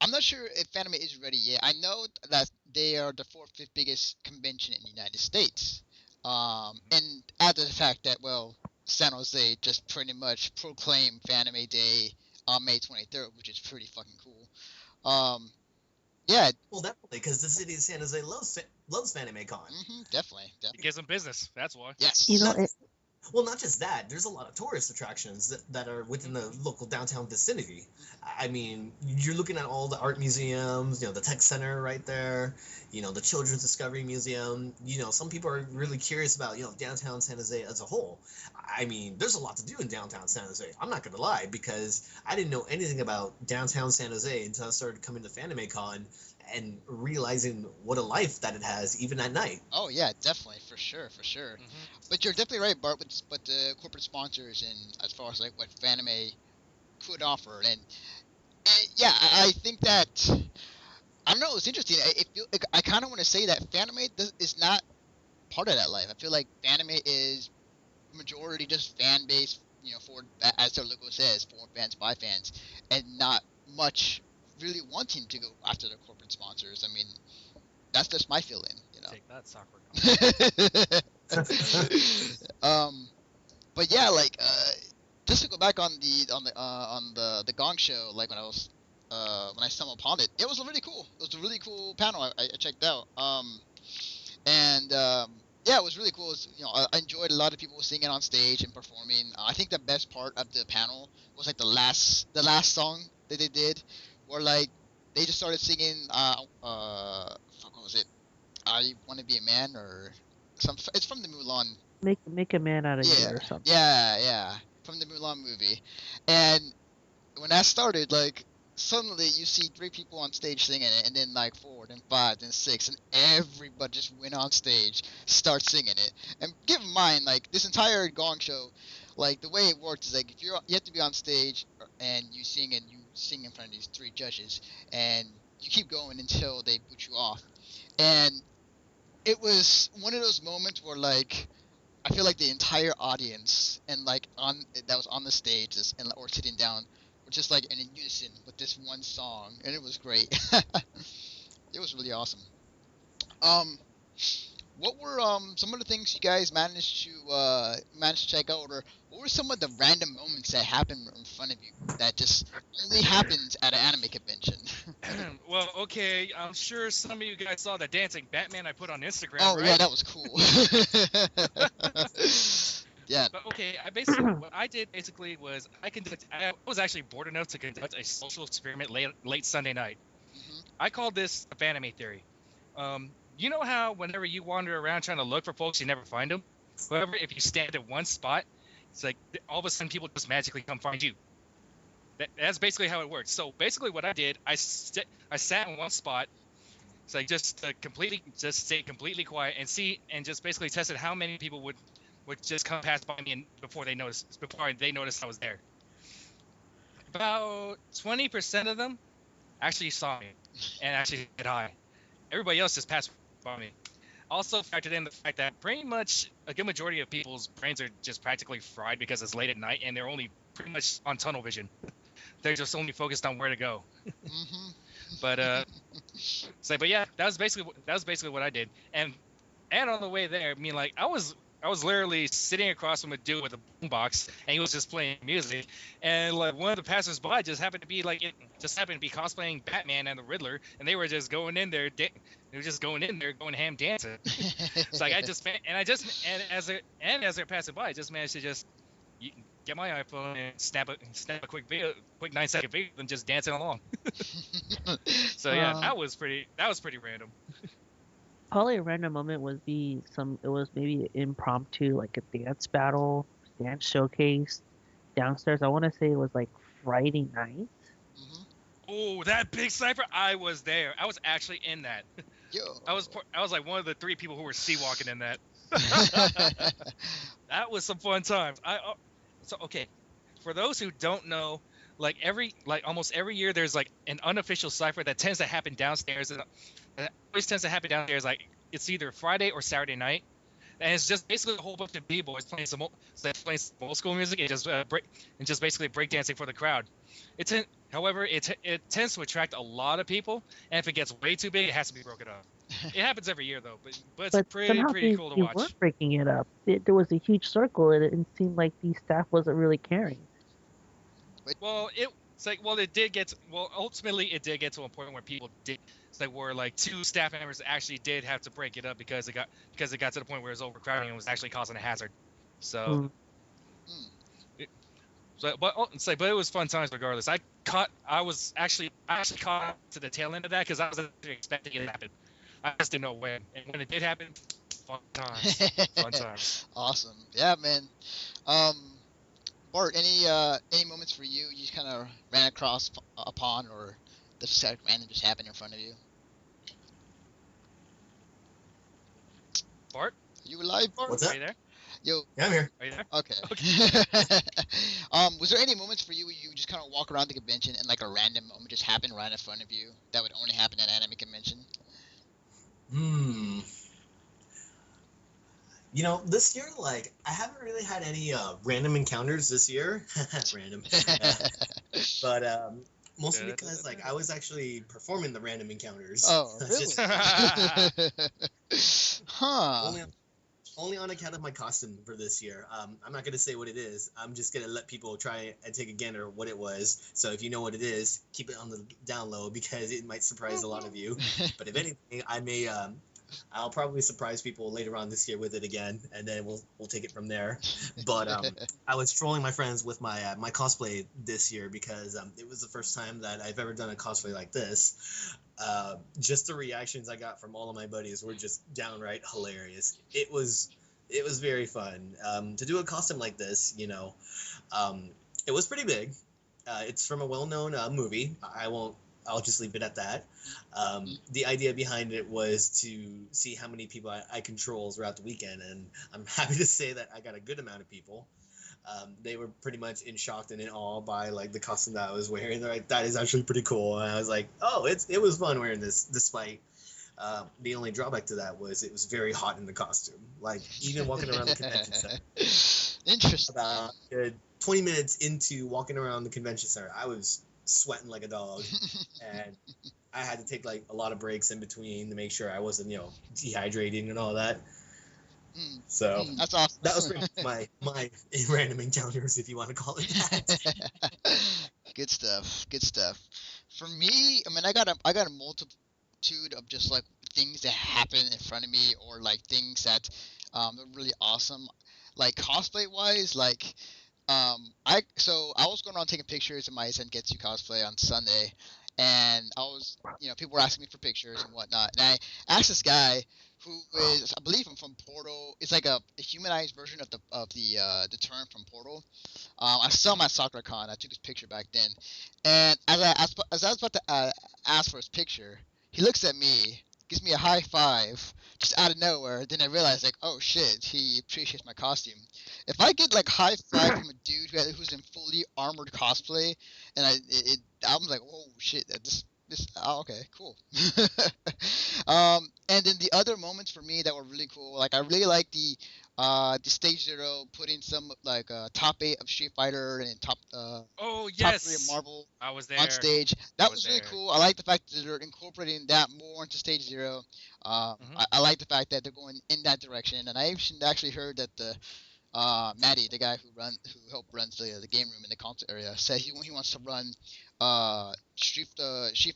I'm not sure if Fanime is ready yet. I know that they are the fourth, fifth biggest convention in the United States. And add to the fact that, well, San Jose just pretty much proclaimed Fanime Day on May 23rd, which is pretty fucking cool. Yeah. Well, definitely, because the city of San Jose loves Fanime Con. Definitely. It gives them business. That's why. Yes. You know, Well, not just that. There's a lot of tourist attractions that are within the local downtown vicinity. I mean, you're looking at all the art museums, the tech center right there, the Children's Discovery Museum. Some people are really curious about, downtown San Jose as a whole. I mean, there's a lot to do in downtown San Jose. I'm not going to lie, because I didn't know anything about downtown San Jose until I started coming to Fanime Con and realizing what a life that it has even at night. Oh yeah, definitely, for sure, for sure. But you're definitely right, Bart. But the corporate sponsors and as far as like what Fanime could offer, and yeah, I think that I don't know. It's interesting. I kind of want to say that Fanime is not part of that life. I feel like Fanime is majority just fan base, for as their logo says, for fans by fans, and not much really wanting to go after their corporate sponsors. I mean, that's just my feeling, Take that, soccer. But yeah, like just to go back on the Gong Show, like when I stumbled upon it, it was really cool. It was a really cool panel I checked out. Yeah, it was really cool. It was, I enjoyed a lot of people singing on stage and performing. I think the best part of the panel was like the last song that they did, where like they just started singing. What was it? I Want to Be a Man or some. It's from the Mulan. Make a man out of you or something. Yeah, from the Mulan movie, and when that started, like suddenly you see 3 people on stage singing it, and then like 4, then 5, then 6, and everybody just went on stage, start singing it. And keep in mind, like this entire Gong Show, like the way it works is like if you have to be on stage and you sing in front of these 3 judges, and you keep going until they boot you off. And it was one of those moments where like I feel like the entire audience and like that was on the stage or sitting down were just like in unison with this one song, and it was great. It was really awesome. What were some of the things you guys managed to check out, or what were some of the random moments that happened in front of you that just only happens at an anime convention? Well, okay, I'm sure some of you guys saw the dancing Batman I put on Instagram. Oh right? Yeah, that was cool. Yeah. But okay, what I did basically was I was actually bored enough to conduct a social experiment late Sunday night. I called this a Fanime theory. You know how whenever you wander around trying to look for folks, you never find them? However, if you stand at one spot, it's like all of a sudden people just magically come find you. That's basically how it works. So basically what I did, I sat in one spot, so I just stay completely quiet and just basically tested how many people would just come past by me before they noticed I was there. About 20% of them actually saw me and actually said hi. Everybody else just passed by me. Also factored in the fact that pretty much a good majority of people's brains are just practically fried because it's late at night and they're only pretty much on tunnel vision. They're just only focused on where to go. But yeah, that was basically what I did. And on the way there, I mean, like I was literally sitting across from a dude with a boombox, and he was just playing music. And like one of the passers-by just happened to be cosplaying Batman and the Riddler, and they were just going in there. They were just going in there, going ham dancing. It's like as they're passing by, I just managed to just get my iPhone and snap a quick 9-second video and just dancing along. So yeah, that was pretty random. Probably a random moment would be it was maybe impromptu, like a dance battle, dance showcase downstairs. I want to say it was like Friday night. Oh, that big cipher! I was there. I was actually in that. Yo. I was like one of the 3 people who were sea-walking in that. That was some fun times. So okay, for those who don't know, like almost every year there's like an unofficial cipher that tends to happen downstairs. And it always tends to happen downstairs. Like it's either Friday or Saturday night, and it's just basically a whole bunch of b-boys playing some old school music and just basically breakdancing for the crowd. However, it tends to attract a lot of people, and if it gets way too big, it has to be broken up. It happens every year though, but it's pretty cool to watch. They weren't breaking it up. There was a huge circle, and it seemed like the staff wasn't really caring. Well, ultimately it did get to a point where people did. It's like where like 2 staff members actually did have to break it up because it got to the point where it was overcrowding and was actually causing a hazard. So, Mm. but it was fun times regardless. I actually caught to the tail end of that because I was actually expecting it to happen. I just didn't know when, and when it did happen, fun times, fun times. Awesome. Yeah, man. Um, Bart, any moments for you? You kind of ran across a pond, or this just random just happened in front of you? Bart, Are you alive, Bart? What's are that? you there? Yo. Yeah, I'm here. Are you there? Okay. Okay. Was there any moments for you where you just kind of walk around the convention and like a random moment just happened right in front of you that would only happen at anime convention? Hmm. You know, this year, like, I haven't really had any random encounters this year. Random. But mostly because, like, I was actually performing the random encounters. Oh, Just really? Huh. only on account of my costume for this year. I'm not gonna say what it is. I'm just gonna let people try and take a gander what it was. So if you know what it is, keep it on the down low because it might surprise a lot of you. But if anything, I'll probably surprise people later on this year with it again, and then we'll take it from there. But I was trolling my friends with my cosplay this year because it was the first time that I've ever done a cosplay like this. Just the reactions I got from all of my buddies were just downright hilarious. It was very fun to do a costume like this. You know, it was pretty big. It's from a well-known movie. I'll just leave it at that. The idea behind it was to see how many people I control throughout the weekend, and I'm happy to say that I got a good amount of people. They were pretty much in shock and in awe by like the costume that I was wearing. They're like, "That is actually pretty cool." And I was like, "Oh, it was fun wearing this." Despite the only drawback to that was it was very hot in the costume. Like even walking around the convention center. Interesting. About 20 minutes into walking around the convention center, I was sweating like a dog, and I had to take like a lot of breaks in between to make sure I wasn't, dehydrating and all that. So That's awesome. that was pretty much my random encounters, if you want to call it that. Good stuff. Good stuff. For me, I mean, I got a multitude of just like things that happen in front of me, or like things that are really awesome. Like cosplay wise, like I was going around taking pictures of my Sengetsu cosplay on Sunday, and I was, people were asking me for pictures and whatnot, and I asked this guy who is, I believe, from Portal. It's like a humanized version of the term from Portal. I saw him at SoccerCon. I took his picture back then, and as I was about to ask for his picture, he looks at me, gives me a high five, just out of nowhere. Then I realized, like, oh shit, he appreciates my costume. If I get like high five from a dude who's in fully armored cosplay, and I'm like, oh shit, oh, okay, cool. And then the other moments for me that were really cool, like I really like the Stage Zero putting some like top 8 of Street Fighter and top Oh top 3 of yes, Marvel I was there. on stage. That was really there. cool. I like the fact that they're incorporating that more into Stage Zero. I like the fact that they're going in that direction, and I actually heard that the Maddie, the guy who helped runs the game room in the concert area, said he wants to run Street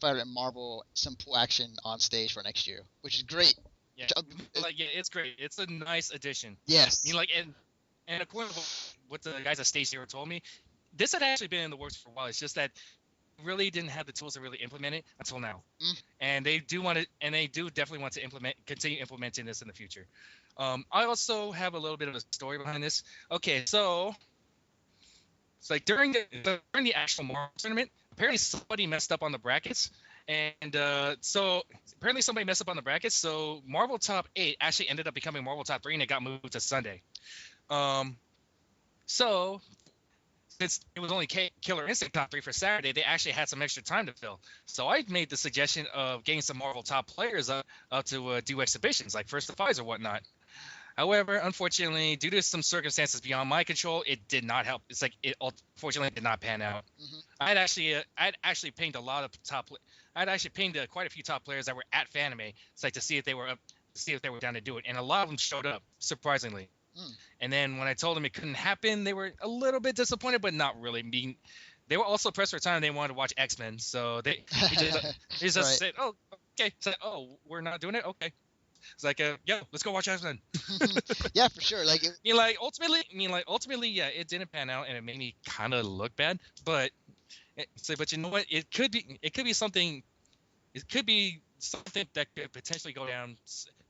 Fighter and Marvel some pool action on stage for next year, which is great. Yeah, it's great. It's a nice addition. Yes. And according to what the guys at Stage Zero told me, this had actually been in the works for a while. It's just that really didn't have the tools to really implement it until now. And they do definitely want to continue implementing this in the future. I also have a little bit of a story behind this. Okay, so it's like during the actual Marvel tournament, apparently somebody messed up on the brackets, and so apparently somebody messed up on the brackets. So Marvel Top 8 actually ended up becoming Marvel Top 3, and it got moved to Sunday. So since it was only Killer Instinct Top 3 for Saturday, they actually had some extra time to fill. So I made the suggestion of getting some Marvel top players up to do exhibitions like First to Fives or whatnot. However, unfortunately, due to some circumstances beyond my control, it did not help. It's like it unfortunately did not pan out. I'd actually pinged quite a few top players that were at Fanime, it's like to see if they were down to do it, and a lot of them showed up, surprisingly. And then when I told them it couldn't happen, they were a little bit disappointed, but not really. They were also pressed for time. They wanted to watch X-Men, so they just Right. said, "Oh, okay." So, "Oh, we're not doing it." Okay. It's like, yo, let's go watch X-Men. Yeah, for sure. Like, ultimately, yeah, it didn't pan out, and it made me kind of look bad. But but you know what? It could be something. It could be something that could potentially go down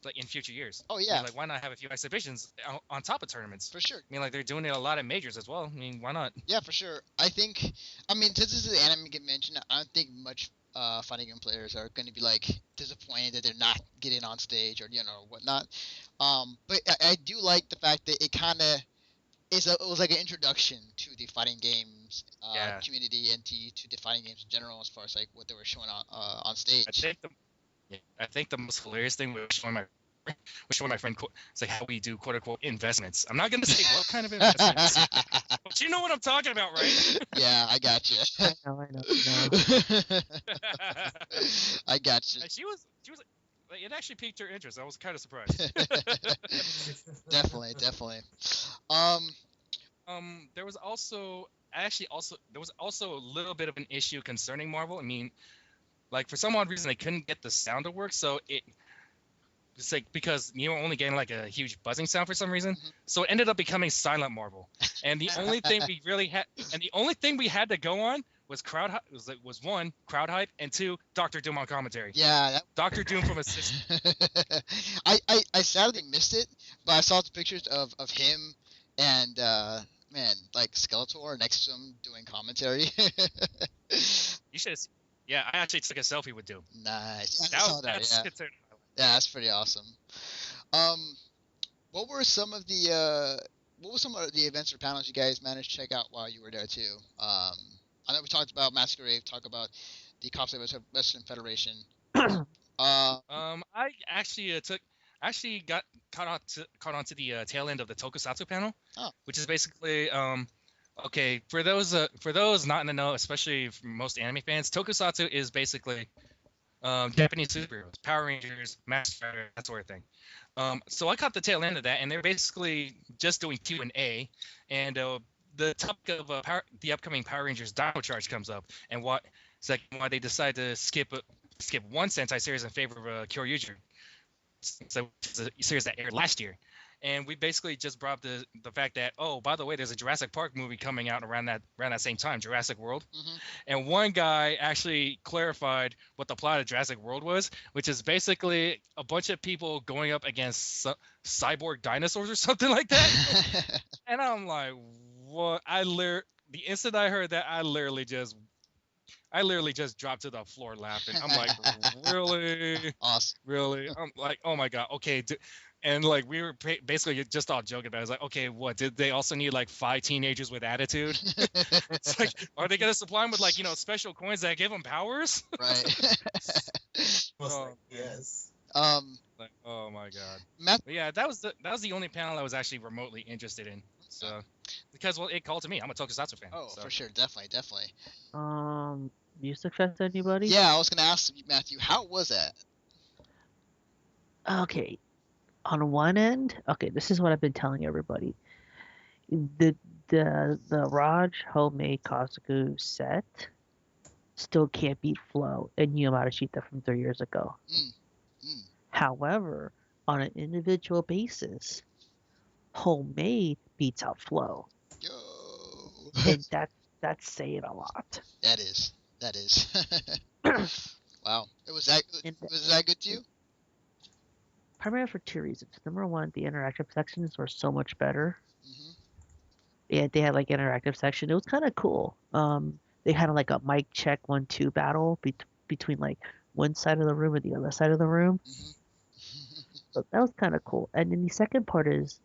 like in future years. oh yeah, like why not have a few exhibitions on top of tournaments? for sure. Like they're doing it a lot of majors as well. Why not? Yeah, for sure. I mean, since this is an anime get mentioned, I don't think much fighting game players are going to be like disappointed that they're not getting on stage or whatnot. But I do like the fact that it kind of it was like an introduction to the fighting games community and to the fighting games in general, as far as like what they were showing on stage. I think the most hilarious thing was showing my friend, it's like how we do quote unquote investments. I'm not gonna say what kind of investments, but you know what I'm talking about, right? Yeah, I got you. I know. I got you. She was like, it actually piqued her interest. I was kind of surprised. Definitely. There was also a little bit of an issue concerning Marvel. Like for some odd reason they couldn't get the sound to work, so it's like because you were only getting like a huge buzzing sound for some reason, so it ended up becoming silent Marvel. And the only thing we had to go on was one crowd hype and two Doctor Doom on commentary. Yeah, Doctor Doom from Assist. I sadly missed it, but I saw the pictures of him and man, like Skeletor next to him doing commentary. You should. Yeah, I actually took a selfie with Doom. Nice. Yeah, I saw that. Yeah, that's pretty awesome. What were some of the events or panels you guys managed to check out while you were there too? I know we talked about Masquerade, talked about the Cosplay Western Federation. I actually got caught onto the tail end of the Tokusatsu panel, which is basically okay, for those not in the know, especially for most anime fans, Tokusatsu is basically Japanese superheroes, Power Rangers, Master Rider, that sort of thing. So I caught the tail end of that, and they're basically just doing Q&A, and the topic of the upcoming Power Rangers Dino Charge comes up, and why they decide to skip one Sentai series in favor of Kyoryuger, so it's a series that aired last year. And we basically just brought up the fact that, oh, by the way, there's a Jurassic Park movie coming out around that same time, Jurassic World. Mm-hmm. And one guy actually clarified what the plot of Jurassic World was, which is basically a bunch of people going up against cyborg dinosaurs or something like that. And I'm like, what? The instant I heard that, I literally just dropped to the floor laughing. I'm like, really? Awesome. Really? I'm like, oh my god, okay. And like we were basically just all joking about it. It's like, okay, what did they also need like 5 teenagers with attitude? It's like, are they gonna supply them with like special coins that give them powers? Right. Yes. Like, oh my god. But yeah, that was the only panel I was actually remotely interested in. So because it called to me. I'm a Tokusatsu fan. Oh, so. For sure, definitely. Music Fest, anybody? Yeah, I was gonna ask you, Matthew, how was that? Okay. On one end, okay, this is what I've been telling everybody. The Raj homemade Kazuku set still can't beat Flow and Yamashita from 3 years ago. However, on an individual basis, homemade beats out Flow. Yo. And that's saying a lot. That is. Wow. Was that good to you? Primarily for 2 reasons. Number one, the interactive sections were so much better. Mm-hmm. Yeah, they had like interactive section. It was kind of cool. They had like a mic check 1-2 battle between like one side of the room and the other side of the room. Mm-hmm. So that was kind of cool. And then the second part is,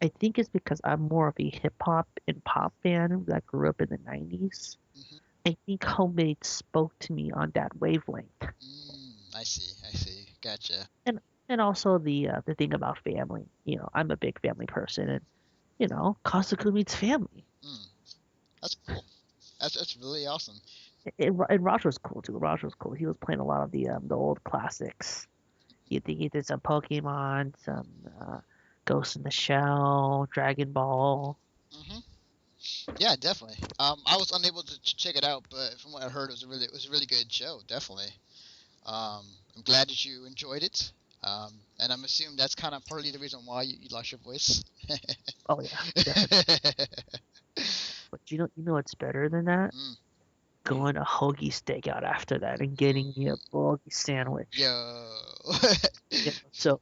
I think it's because I'm more of a hip hop and pop fan that grew up in the 90s. Mm-hmm. I think Homemade spoke to me on that wavelength. I see. Gotcha. And also the thing about family. I'm a big family person, and Kazuku means family. That's cool. That's really awesome. And Raj was cool too. Raj was cool. He was playing a lot of the old classics. He did some Pokemon, some Ghost in the Shell, Dragon Ball. Mm-hmm. Yeah, definitely. I was unable to check it out, but from what I heard, it was a really good show. Definitely. I'm glad that you enjoyed it. And I'm assuming that's kind of partly the reason why you lost your voice. Oh yeah, definitely. But you know what's better than that? Mm. Going to Hoagie Steakout after that and getting me a bulky sandwich. Yo. Yeah, so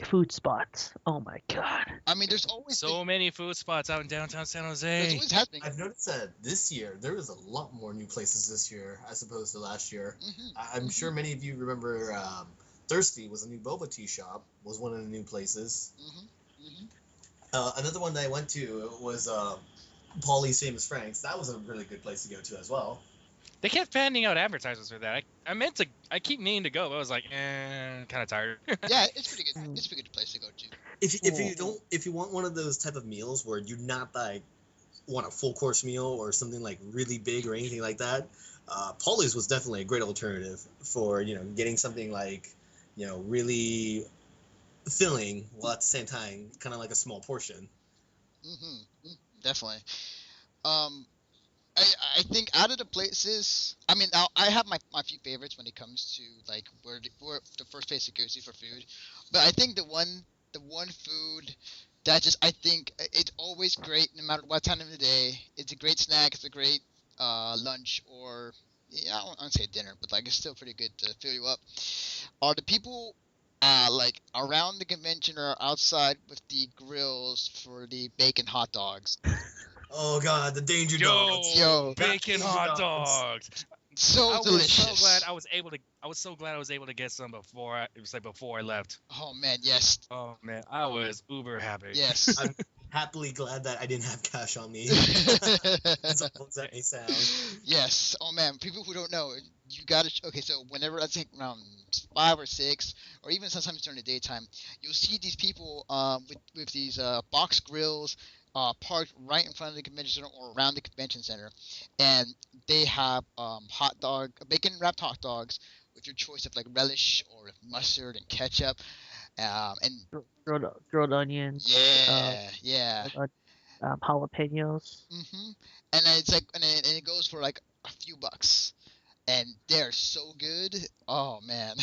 food spots. Oh my god. I mean, there's always So many food spots out in downtown San there's Jose. always happening. I've noticed that this year there was a lot more new places this year as opposed to last year. I'm sure many of you remember Thirsty was a new boba tea shop, was one of the new places. Another one that I went to was Paulie's Famous Franks. That was a really good place to go to as well. They kept fanning out advertisements for that. I keep meaning to go, but I was like, kind of tired. Yeah, it's pretty good. It's a pretty good place to go to. If you want one of those type of meals where you not like want a full course meal or something like really big or anything like that, Paulie's was definitely a great alternative for getting something like really filling while at the same time kind of like a small portion. Definitely. I think out of the places, I mean, I have my few favorites when it comes to like where the first place to go to for food, but I think the one food that just I think it's always great no matter what time of the day. It's a great snack. It's a great lunch or yeah, I don't say dinner, but like it's still pretty good to fill you up. Are the people like around the convention or outside with the grills for the bacon hot dogs? Oh god, the danger dogs. Yo, bacon hot dogs. So delicious. I was so glad I was able to get some before I left. Oh man, yes. Oh man, I was uber happy. Yes. I'm happily glad that I didn't have cash on me. As awful as that may sound. Yes. Oh man, people who don't know, you gotta. Okay, so whenever I think around 5 or 6, or even sometimes during the daytime, you'll see these people with these box grills parked right in front of the convention center or around the convention center, and they have bacon wrapped hot dogs with your choice of like relish or mustard and ketchup, and grilled onions. yeah. Jalapenos. And then it's like and it goes for like a few bucks, and they're so good. Oh man.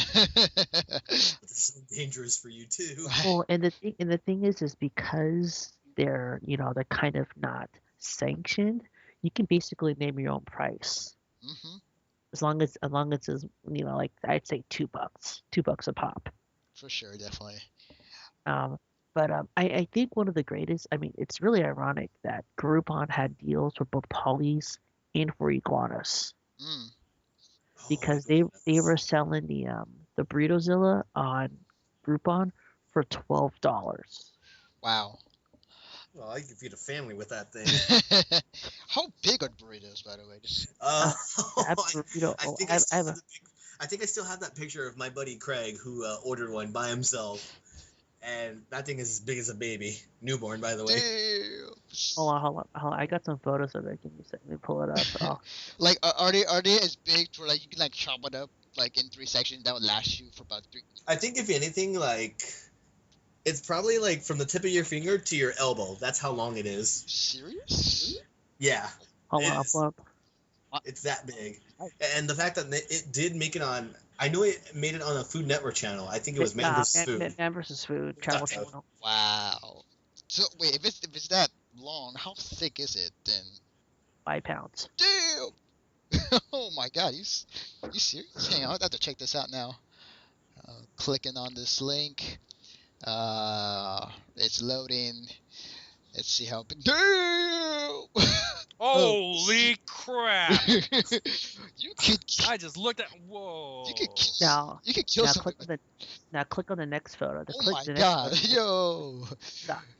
It's so dangerous for you too. Well, and the thing is because they're kind of not sanctioned. You can basically name your own price. As long as it's like I'd say $2, $2 a pop. For sure, definitely. But I think one of the greatest. I mean, it's really ironic that Groupon had deals for both Polly's and for Iguanas because they were selling the Burritozilla on Groupon for $12. Wow. Well, I could feed a family with that thing. How big are burritos, by the way? I think I still have that picture of my buddy Craig who ordered one by himself, and that thing is as big as a baby, newborn, by the way. Damn. Hold on. I got some photos of it. Can you let me pull it up? Oh. Like, are they as big to where like you can like chop it up like in 3 sections that would last you for about 3? I think if anything, like it's probably like from the tip of your finger to your elbow. That's how long it is. Serious? Yeah. Hold on, I'll pull up. It's that big, and the fact that it did make it on. I know it made it on a Food Network channel. I think it was Man vs. Food. Man vs. Food, travel channel. Wow. So wait, if it's that long, how thick is it then? 5 pounds. Damn. Oh my God, you serious? Hang on, I have to check this out now. Clicking on this link. It's loading. Let's see how big. Damn. Holy crap! You could. I just looked at. Whoa. You could kill. Now, You could kill now something. click on the next photo. Oh my God, yo!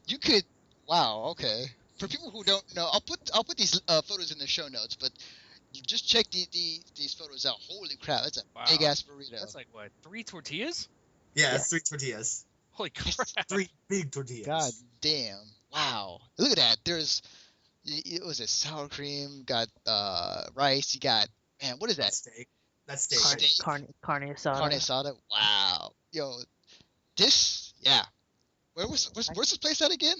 You could. Wow. Okay. For people who don't know, I'll put these photos in the show notes. But you just check these photos out. Holy crap! That's a big ass burrito. That's like what? 3 tortillas? Yeah, it's 3 tortillas. Holy crap! 3 big tortillas. God damn! Wow! Look at that. There's. It was a sour cream. Got rice. You got what is that? Steak. That's steak. Carne asada. Carne asada. Wow. Yo, this. Yeah. Where's this place at again?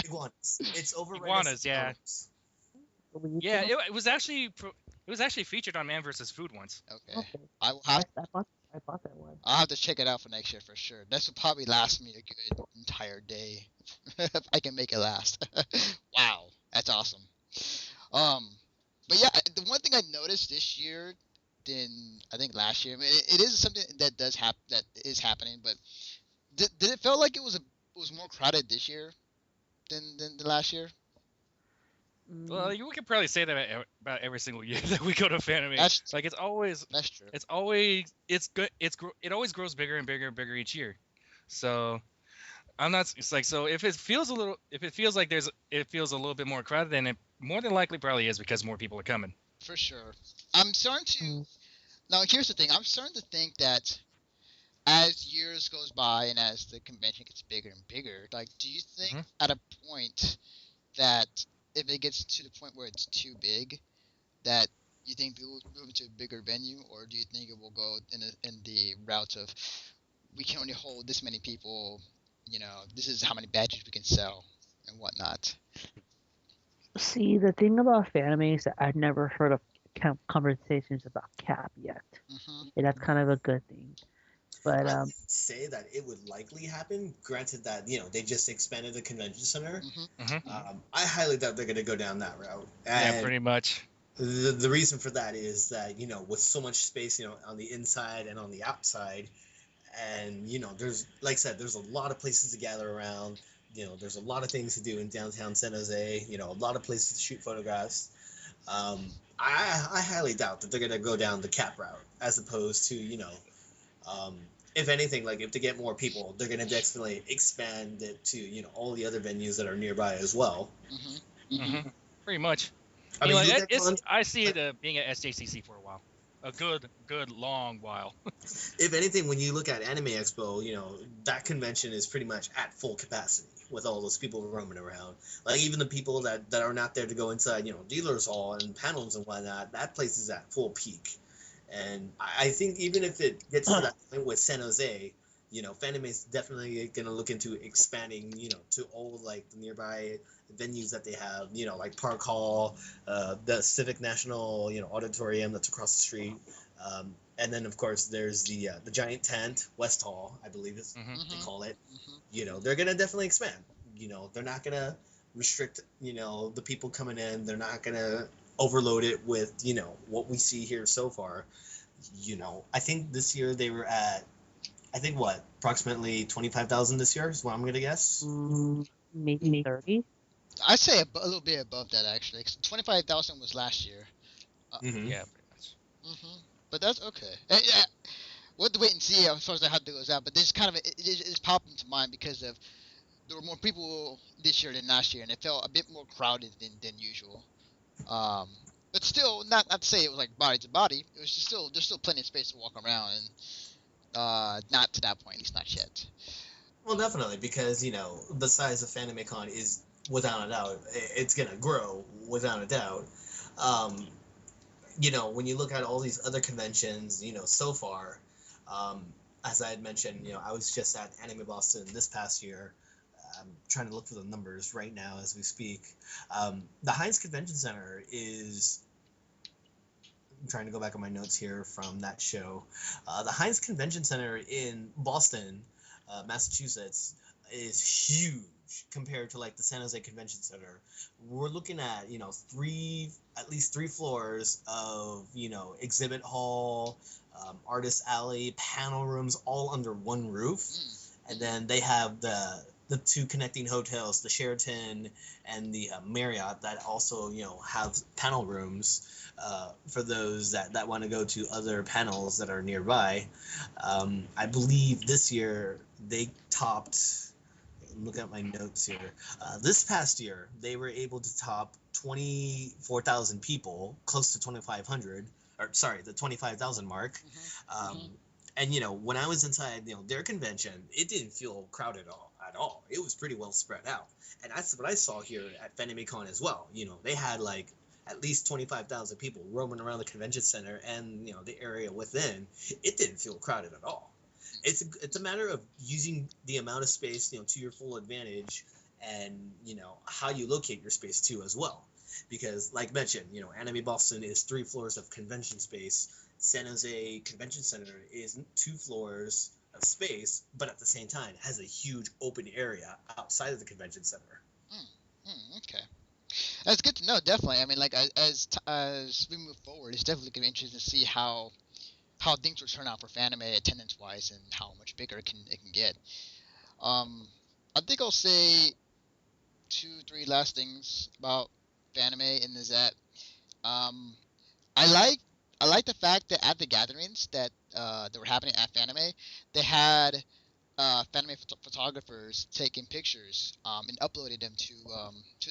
Iguanas. It's over. Iguanas, yeah. Yeah, it was actually featured on Man vs. Food once. Okay. I will have. I bought that one. I'll have to check it out for next year for sure. This will probably last me a good entire day if I can make it last. Wow, that's awesome. Um, but yeah, the one thing I noticed this year than I think last year. I mean, it is something that does that is happening. But did it feel like it was more crowded this year than the last year? Well, Mm, you can probably say that about every single year that we go to Fanime. That's Like that's true. it's good. It always grows bigger and bigger and bigger each year. So I'm not. It's like so if it feels like it feels a little bit more crowded, then it more than likely probably is because more people are coming. For sure. I'm starting to mm, now. Here's the thing. I'm starting to think that as years goes by and as the convention gets bigger and bigger, like, do you think Hmm. at a point that if it gets to the point where it's too big, that you think they will move to a bigger venue, or do you think it will go in the route of we can only hold this many people, this is how many badges we can sell and whatnot? See, the thing about Fanime is that I've never heard of conversations about cap yet, Hmm. and that's kind of a good thing. But I would say that it would likely happen. Granted that they just expanded the convention center. Hmm. Hmm. I highly doubt they're going to go down that route. Yeah, And pretty much. the reason for that is that with so much space on the inside and on the outside, and there's, like I said, there's a lot of places to gather around. There's a lot of things to do in downtown San Jose. A lot of places to shoot photographs. I highly doubt that they're going to go down the cap route as opposed to um, if anything, like if they get more people, they're going to definitely expand it to all the other venues that are nearby as well. Hmm. Hmm. Pretty much. I You know, mean, look at I see it being at SJCC for a while, a good long while. if anything, when you look at Anime Expo, that convention is pretty much at full capacity with all those people roaming around. Like even the people that are not there to go inside, dealers hall and panels and whatnot, that place is at full peak. And I think even if it gets to that point with San Jose, Fanime is definitely going to look into expanding, to all like the nearby venues that they have, like Park Hall, the Civic National, auditorium that's across the street. And then of course there's the giant tent, West Hall, I believe is Hmm. they Hmm. call it. Hmm. They're gonna definitely expand. They're not gonna restrict, the people coming in. They're not gonna overload it with, what we see here so far. I think this year they were at, I think what, approximately 25,000 this year is what I'm gonna guess. maybe 30. I'd say a little bit above that actually. 25,000 was last year. Uh, Mm-hmm. Yeah, pretty much. but that's okay. Yeah, we'll have to wait and see as far as how it goes out. But this kind of it's popping to mind because of there were more people this year than last year, and it felt a bit more crowded than usual. Um, but still, not to say it was like body to body. It was just still there's still plenty of space to walk around, and not to that point, at least not yet. Well, definitely, because the size of FanimeCon is without a doubt it's gonna grow without a doubt. Um, when you look at all these other conventions, so far, um, as I had mentioned, I was just at Anime Boston this past year. I'm trying to look for the numbers right now as we speak. The Heinz Convention Center is. I'm trying to go back on my notes here from that show. The Heinz Convention Center in Boston, Massachusetts, is huge compared to like the San Jose Convention Center. We're looking at at least three floors of exhibit hall, artist alley, panel rooms, all under one roof, and then they have the two connecting hotels, the Sheraton and the Marriott, that also have panel rooms for those that want to go to other panels that are nearby. I believe this year they topped. Look at my notes here. This past year, they were able to top 24,000 people, close to 2,500, or sorry, the 25,000 mark. Um, and when I was inside, their convention, it didn't feel crowded at all. It was pretty well spread out, and that's what I saw here at FanimeCon as well. They had like at least 25,000 people roaming around the convention center and the area within. It didn't feel crowded at all. It's a matter of using the amount of space to your full advantage, and how you locate your space too as well, because like mentioned, Anime Boston is three floors of convention space, San Jose Convention Center is 2 floors of space, but at the same time has a huge open area outside of the convention center. Okay. That's good to know, definitely. I mean, like, as we move forward, it's definitely going to be interesting to see how things will turn out for Fanime attendance-wise and how much bigger it can get. I think I'll say 2, 3 last things about Fanime, and is that I like the fact that at the gatherings that were happening at Fanime, they had Fanime photographers taking pictures and uploading them to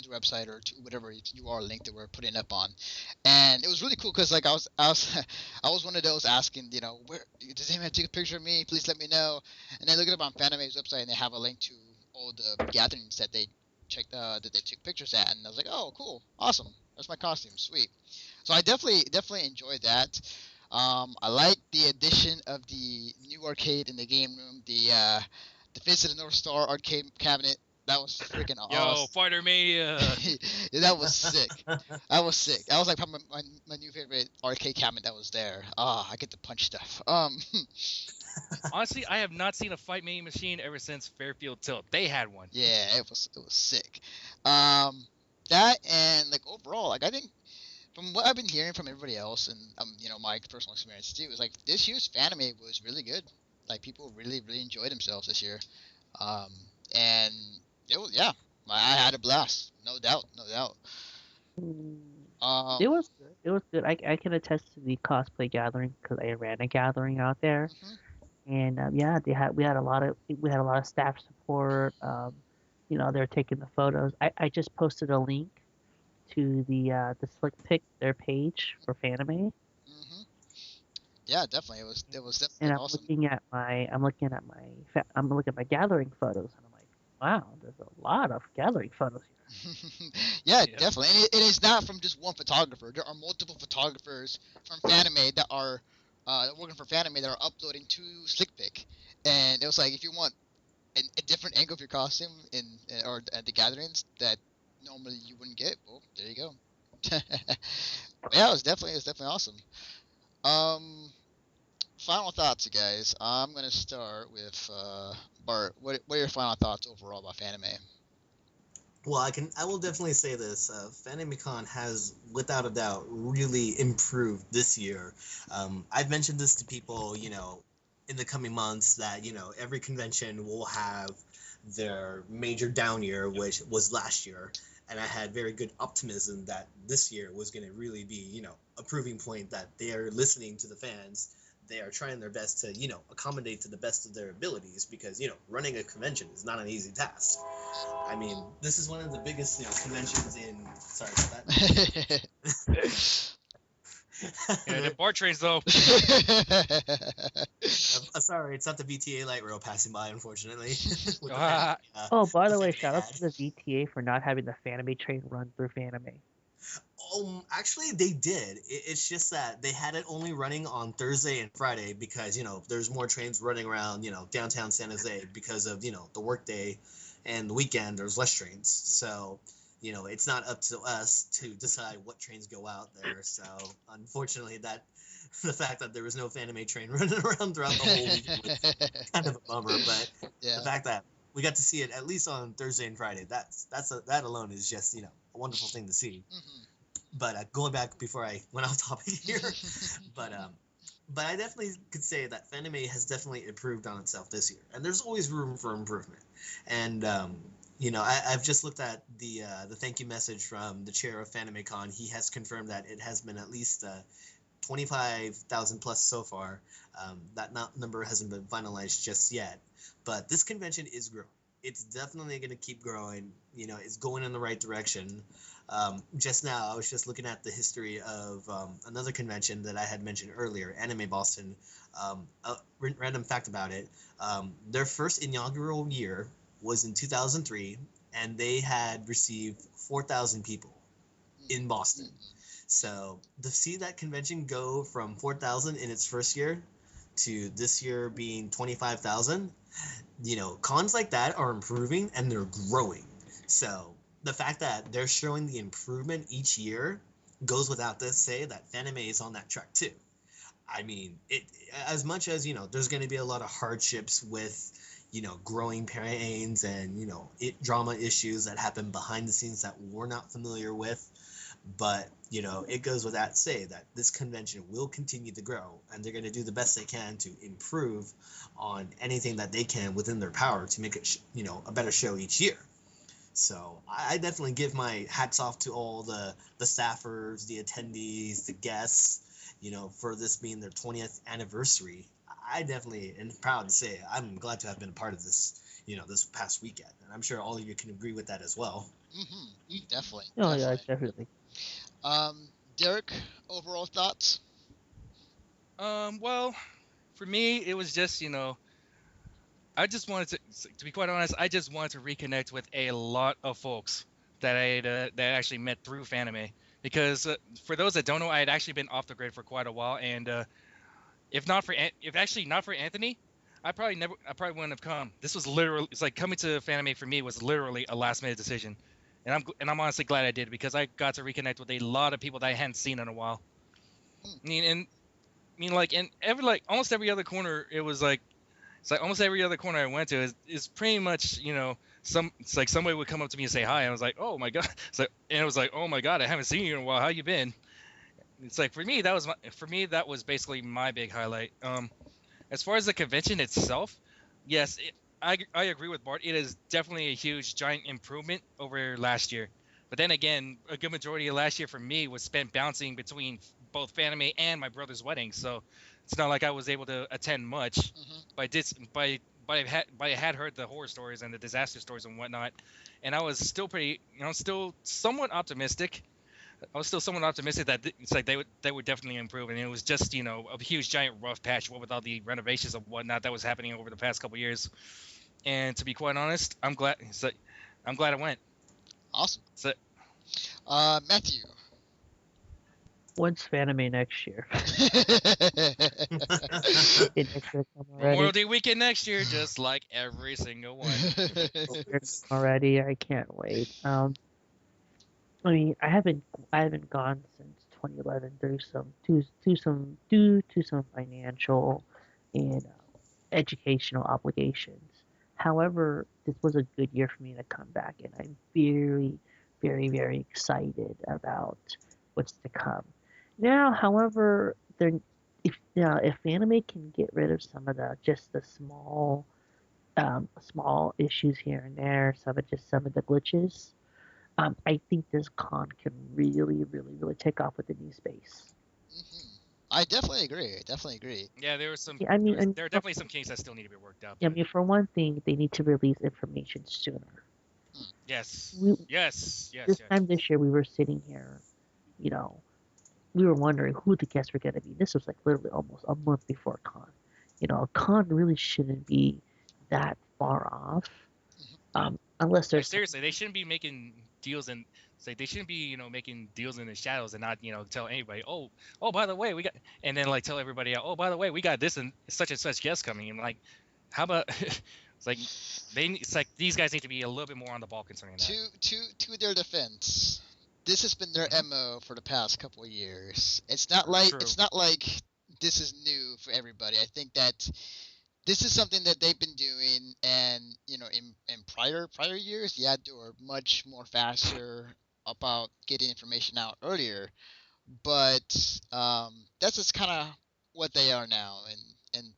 the website or to whatever URL link that we're putting up on, and it was really cool because like I was I was one of those asking, where does anyone take a picture of me? Please let me know. And then look it up on Fanime's website, and they have a link to all the gatherings that they that they took pictures at, and I was like, oh, cool, awesome, that's my costume, sweet. So I definitely enjoyed that. I like the addition of the new arcade in the game room, the Fist of the North Star arcade cabinet. That was freaking Yo, awesome. Fighter Mania. Yeah, that was sick. That was sick. That was like probably my new favorite arcade cabinet that was there. I get to punch stuff. Honestly, I have not seen a Fight Mania machine ever since Fairfield Tilt. They had one. Yeah, it was sick. That and like overall, like I think from what I've been hearing from everybody else and my personal experience too, is like this year's Fanime was really good. Like people really enjoyed themselves this year. And it was, yeah, I had a blast, no doubt. It was good. It was good. I can attest to the cosplay gathering because I ran a gathering out there, and yeah, we had a lot of staff support. They're taking the photos. I just posted a link to the Slick Pick their page for Fanime. Yeah, definitely. It was definitely and awesome. I'm looking at my gathering photos, and I'm like, wow, there's a lot of gathering photos here. Yeah, definitely. And it is not from just one photographer. There are multiple photographers from Fanime that are working for Fanime that are uploading to SlickPick. And it was like, if you want a different angle of your costume or at the gatherings that normally you wouldn't get, well, there you go. Yeah, it was definitely awesome. Final thoughts, you guys. I'm gonna start with Bart. What are your final thoughts overall about Fanime? Well, I will definitely say this. FanimeCon has, without a doubt, really improved this year. I've mentioned this to people, in the coming months that, every convention will have their major down year, which was last year. And I had very good optimism that this year was going to really be, a proving point that they are listening to the fans. They are trying their best to, accommodate to the best of their abilities because, running a convention is not an easy task. I mean, this is one of the biggest, conventions in. Sorry about that. Yeah, the BART trains though. Sorry, it's not the VTA light rail passing by, unfortunately. Oh, by the way, shout out to the VTA for not having the Fanime train run through Fanime. Actually, they did. It's just that they had it only running on Thursday and Friday because, there's more trains running around, downtown San Jose because of, the workday and the weekend, there's less trains. So, it's not up to us to decide what trains go out there. So, unfortunately, the fact that there was no Fanime train running around throughout the whole weekend was kind of a bummer. But the fact that we got to see it at least on Thursday and Friday, that alone is just, a wonderful thing to see. But going back before I went off topic here, but I definitely could say that Fanime has definitely improved on itself this year, and there's always room for improvement. And I've just looked at the thank you message from the chair of FanimeCon. He has confirmed that it has been at least 25,000 plus so far. That number hasn't been finalized just yet, but this convention is growing. It's definitely going to keep growing. It's going in the right direction. Just now, I was just looking at the history of another convention that I had mentioned earlier, Anime Boston. A random fact about it, their first inaugural year was in 2003, and they had received 4,000 people in Boston. So to see that convention go from 4,000 in its first year to this year being 25,000, cons like that are improving and they're growing. So the fact that they're showing the improvement each year goes without to say that Fanime is on that track too. I mean, it as much as there's going to be a lot of hardships with growing pains and drama issues that happen behind the scenes that we're not familiar with. But it goes without say that this convention will continue to grow, and they're going to do the best they can to improve on anything that they can within their power to make it a better show each year. So I definitely give my hats off to all the staffers, the attendees, the guests, for this being their 20th anniversary. I definitely am proud to say I'm glad to have been a part of this, this past weekend, and I'm sure all of you can agree with that as well. Definitely. Oh definitely. yeah, definitely. Derrick, overall thoughts? Well, for me, it was just I just wanted to be quite honest, I just wanted to reconnect with a lot of folks that that I actually met through Fanime. Because for those that don't know, I had actually been off the grid for quite a while, and if actually not for Anthony, I probably wouldn't have come. This was literally, it's like coming to Fanime for me was literally a last minute decision, and I'm honestly glad I did, because I got to reconnect with a lot of people that I hadn't seen in a while. Like in almost every other corner, it's like almost every other corner I went to is pretty much it's like somebody would come up to me and say hi, and I was like, oh my god, and it was like, oh my god, I haven't seen you in a while, how you been? It's like for me that was basically my big highlight. As far as the convention itself, yes, I agree with Bart. It is definitely a huge giant improvement over last year. But then again, a good majority of last year for me was spent bouncing between both Fanime and my brother's wedding, so it's not like I was able to attend much. But I had heard the horror stories and the disaster stories and whatnot, and I was still still somewhat optimistic. I was still somewhat optimistic that it's like they would definitely improve, and it was just a huge giant rough patch with all the renovations and whatnot that was happening over the past couple years. And to be quite honest, I'm glad I went. Awesome. So, Matthew. When's Fanime next year? Memorial Day weekend next year, just like every single one. Already, I can't wait. I mean, I haven't gone since 2011 due to some financial and educational obligations. However, this was a good year for me to come back, and I'm very, very, very excited about what's to come. Now, however, if anime can get rid of some of the small issues here and there, some of the glitches, I think this con can really, really, really take off with the new space. I definitely agree. Yeah, there were some. Yeah, I mean, there are definitely some kinks that still need to be worked out. I mean, for one thing, they need to release information sooner. Yes. This time this year, we were sitting here, we were wondering who the guests were going to be. This was like literally almost a month before con. A con really shouldn't be that far off, unless there's seriously, they shouldn't be making deals and they shouldn't be making deals in the shadows and not tell anybody. Oh, by the way, we got, and then like tell everybody, oh, by the way, we got this and such guests coming. And like, how about it's like these guys need to be a little bit more on the ball concerning that. To their defense, this has been their MO for the past couple of years. It's not like this is new for everybody. I think that this is something that they've been doing, and in prior years, yeah, they were much more faster about getting information out earlier. But that's just kind of what they are now, and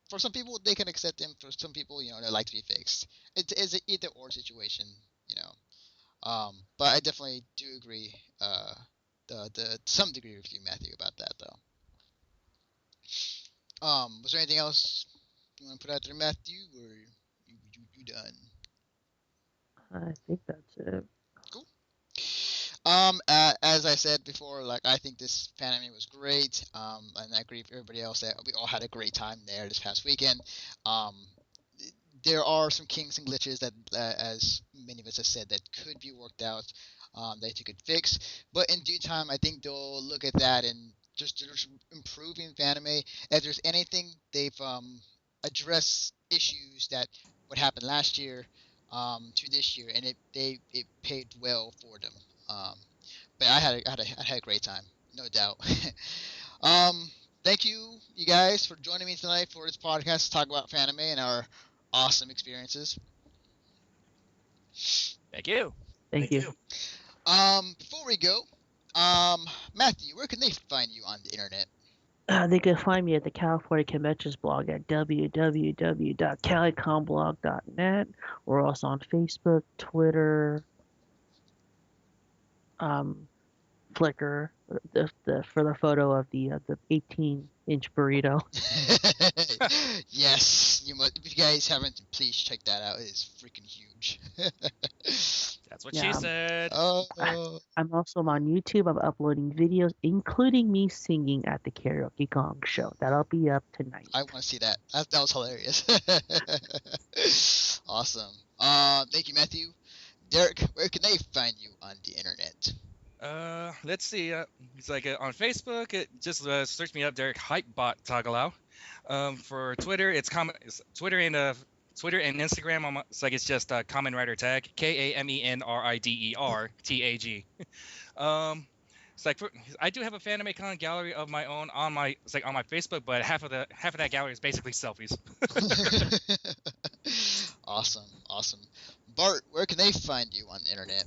for some people they can accept them. For some people, they like to be fixed. It is an either or situation, you know. But I definitely do agree, the to some degree with you, Matthew, about that though. Was there anything else you want to put out there, Matthew, or you done? I think that's it. Cool. As I said before, like I think this Fanime was great. And I agree with everybody else that we all had a great time there this past weekend. There are some kinks and glitches that, as many of us have said, that could be worked out, that you could fix. But in due time, I think they'll look at that and just improving Fanime. If there's anything, they've addressed issues that what happened last year to this year, and it paid well for them. But I had a great time, no doubt. thank you, you guys, for joining me tonight for this podcast to talk about Fanime and our awesome experiences. Thank you. Thank you. Before we go, Matthew, where can they find you on the internet? They can find me at the California Conventions blog at www.caliconblog.net. We're also on Facebook, Twitter, Flickr, for the photo of the 18-inch burrito. Yes, you must. If you guys haven't, please check that out. It is freaking huge. That's what she said. I'm also on YouTube. I'm uploading videos, including me singing at the Karaoke Gong Show. That'll be up tonight. I want to see that. That was hilarious. Awesome. Thank you, Matthew. Derrick, where can they find you on the internet? Let's see. It's like on Facebook. Just search me up, Derrick Hypebot Tagalau. For Twitter, it's Twitter and Instagram. It's just Kamen Rider Tag, KamenRiderTag. It's like I do have a Fanime gallery of my own on my Facebook, but half of that gallery is basically selfies. Awesome. Bart, where can they find you on the internet?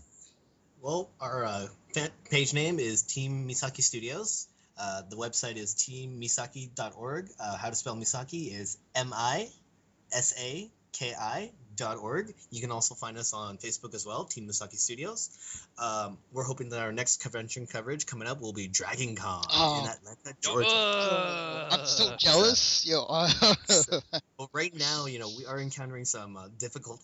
Well, our page name is Team Misaki Studios. The website is teammisaki.org. How to spell Misaki is MISAKI.org. You can also find us on Facebook as well, Team Misaki Studios. We're hoping that our next convention coverage coming up will be Dragon Con in Atlanta, Georgia. I'm so jealous. Well, right now, we are encountering some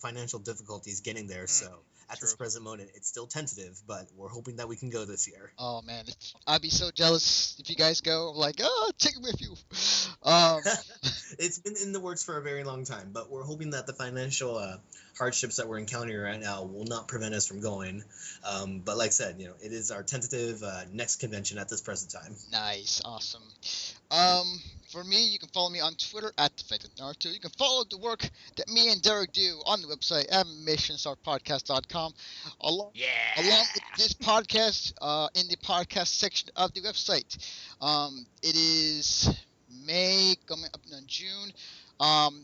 financial difficulties getting there, so at this present moment, it's still tentative, but we're hoping that we can go this year. Oh, man. I'd be so jealous if you guys go. I'm like, take me with you. It's been in the works for a very long time, but we're hoping that the financial hardships that we're encountering right now will not prevent us from going. But like I said, it is our tentative next convention at this present time. Nice. Awesome. For me, you can follow me on Twitter at DefectedNaruto. You can follow the work that me and Derrick do on the website at missionstarpodcast.com. Along with this podcast, in the podcast section of the website. It is May coming up in June.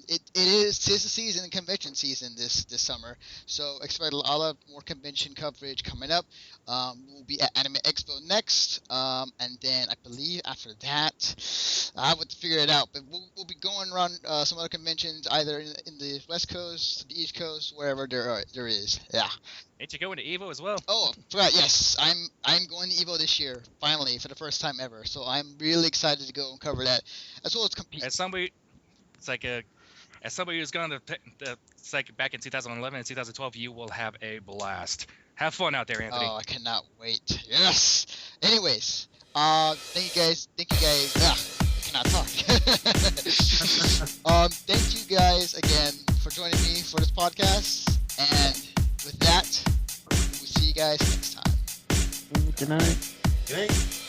It is the season, convention season this summer, so expect a lot of more convention coverage coming up. We'll be at Anime Expo next, and then I believe after that, I have to figure it out, but we'll be going around some other conventions, either in the West Coast, the East Coast, wherever there is. Yeah. Ain't you going to Evo as well? Oh, forgot. Yes, I'm going to Evo this year, finally, for the first time ever. So I'm really excited to go and cover that, as well as compete. As somebody who's gone to back in 2011 and 2012, you will have a blast. Have fun out there, Anthony. Oh, I cannot wait. Yes. Anyways, thank you guys. I cannot talk. Thank you guys again for joining me for this podcast. And with that, we'll see you guys next time. Good night. Good night.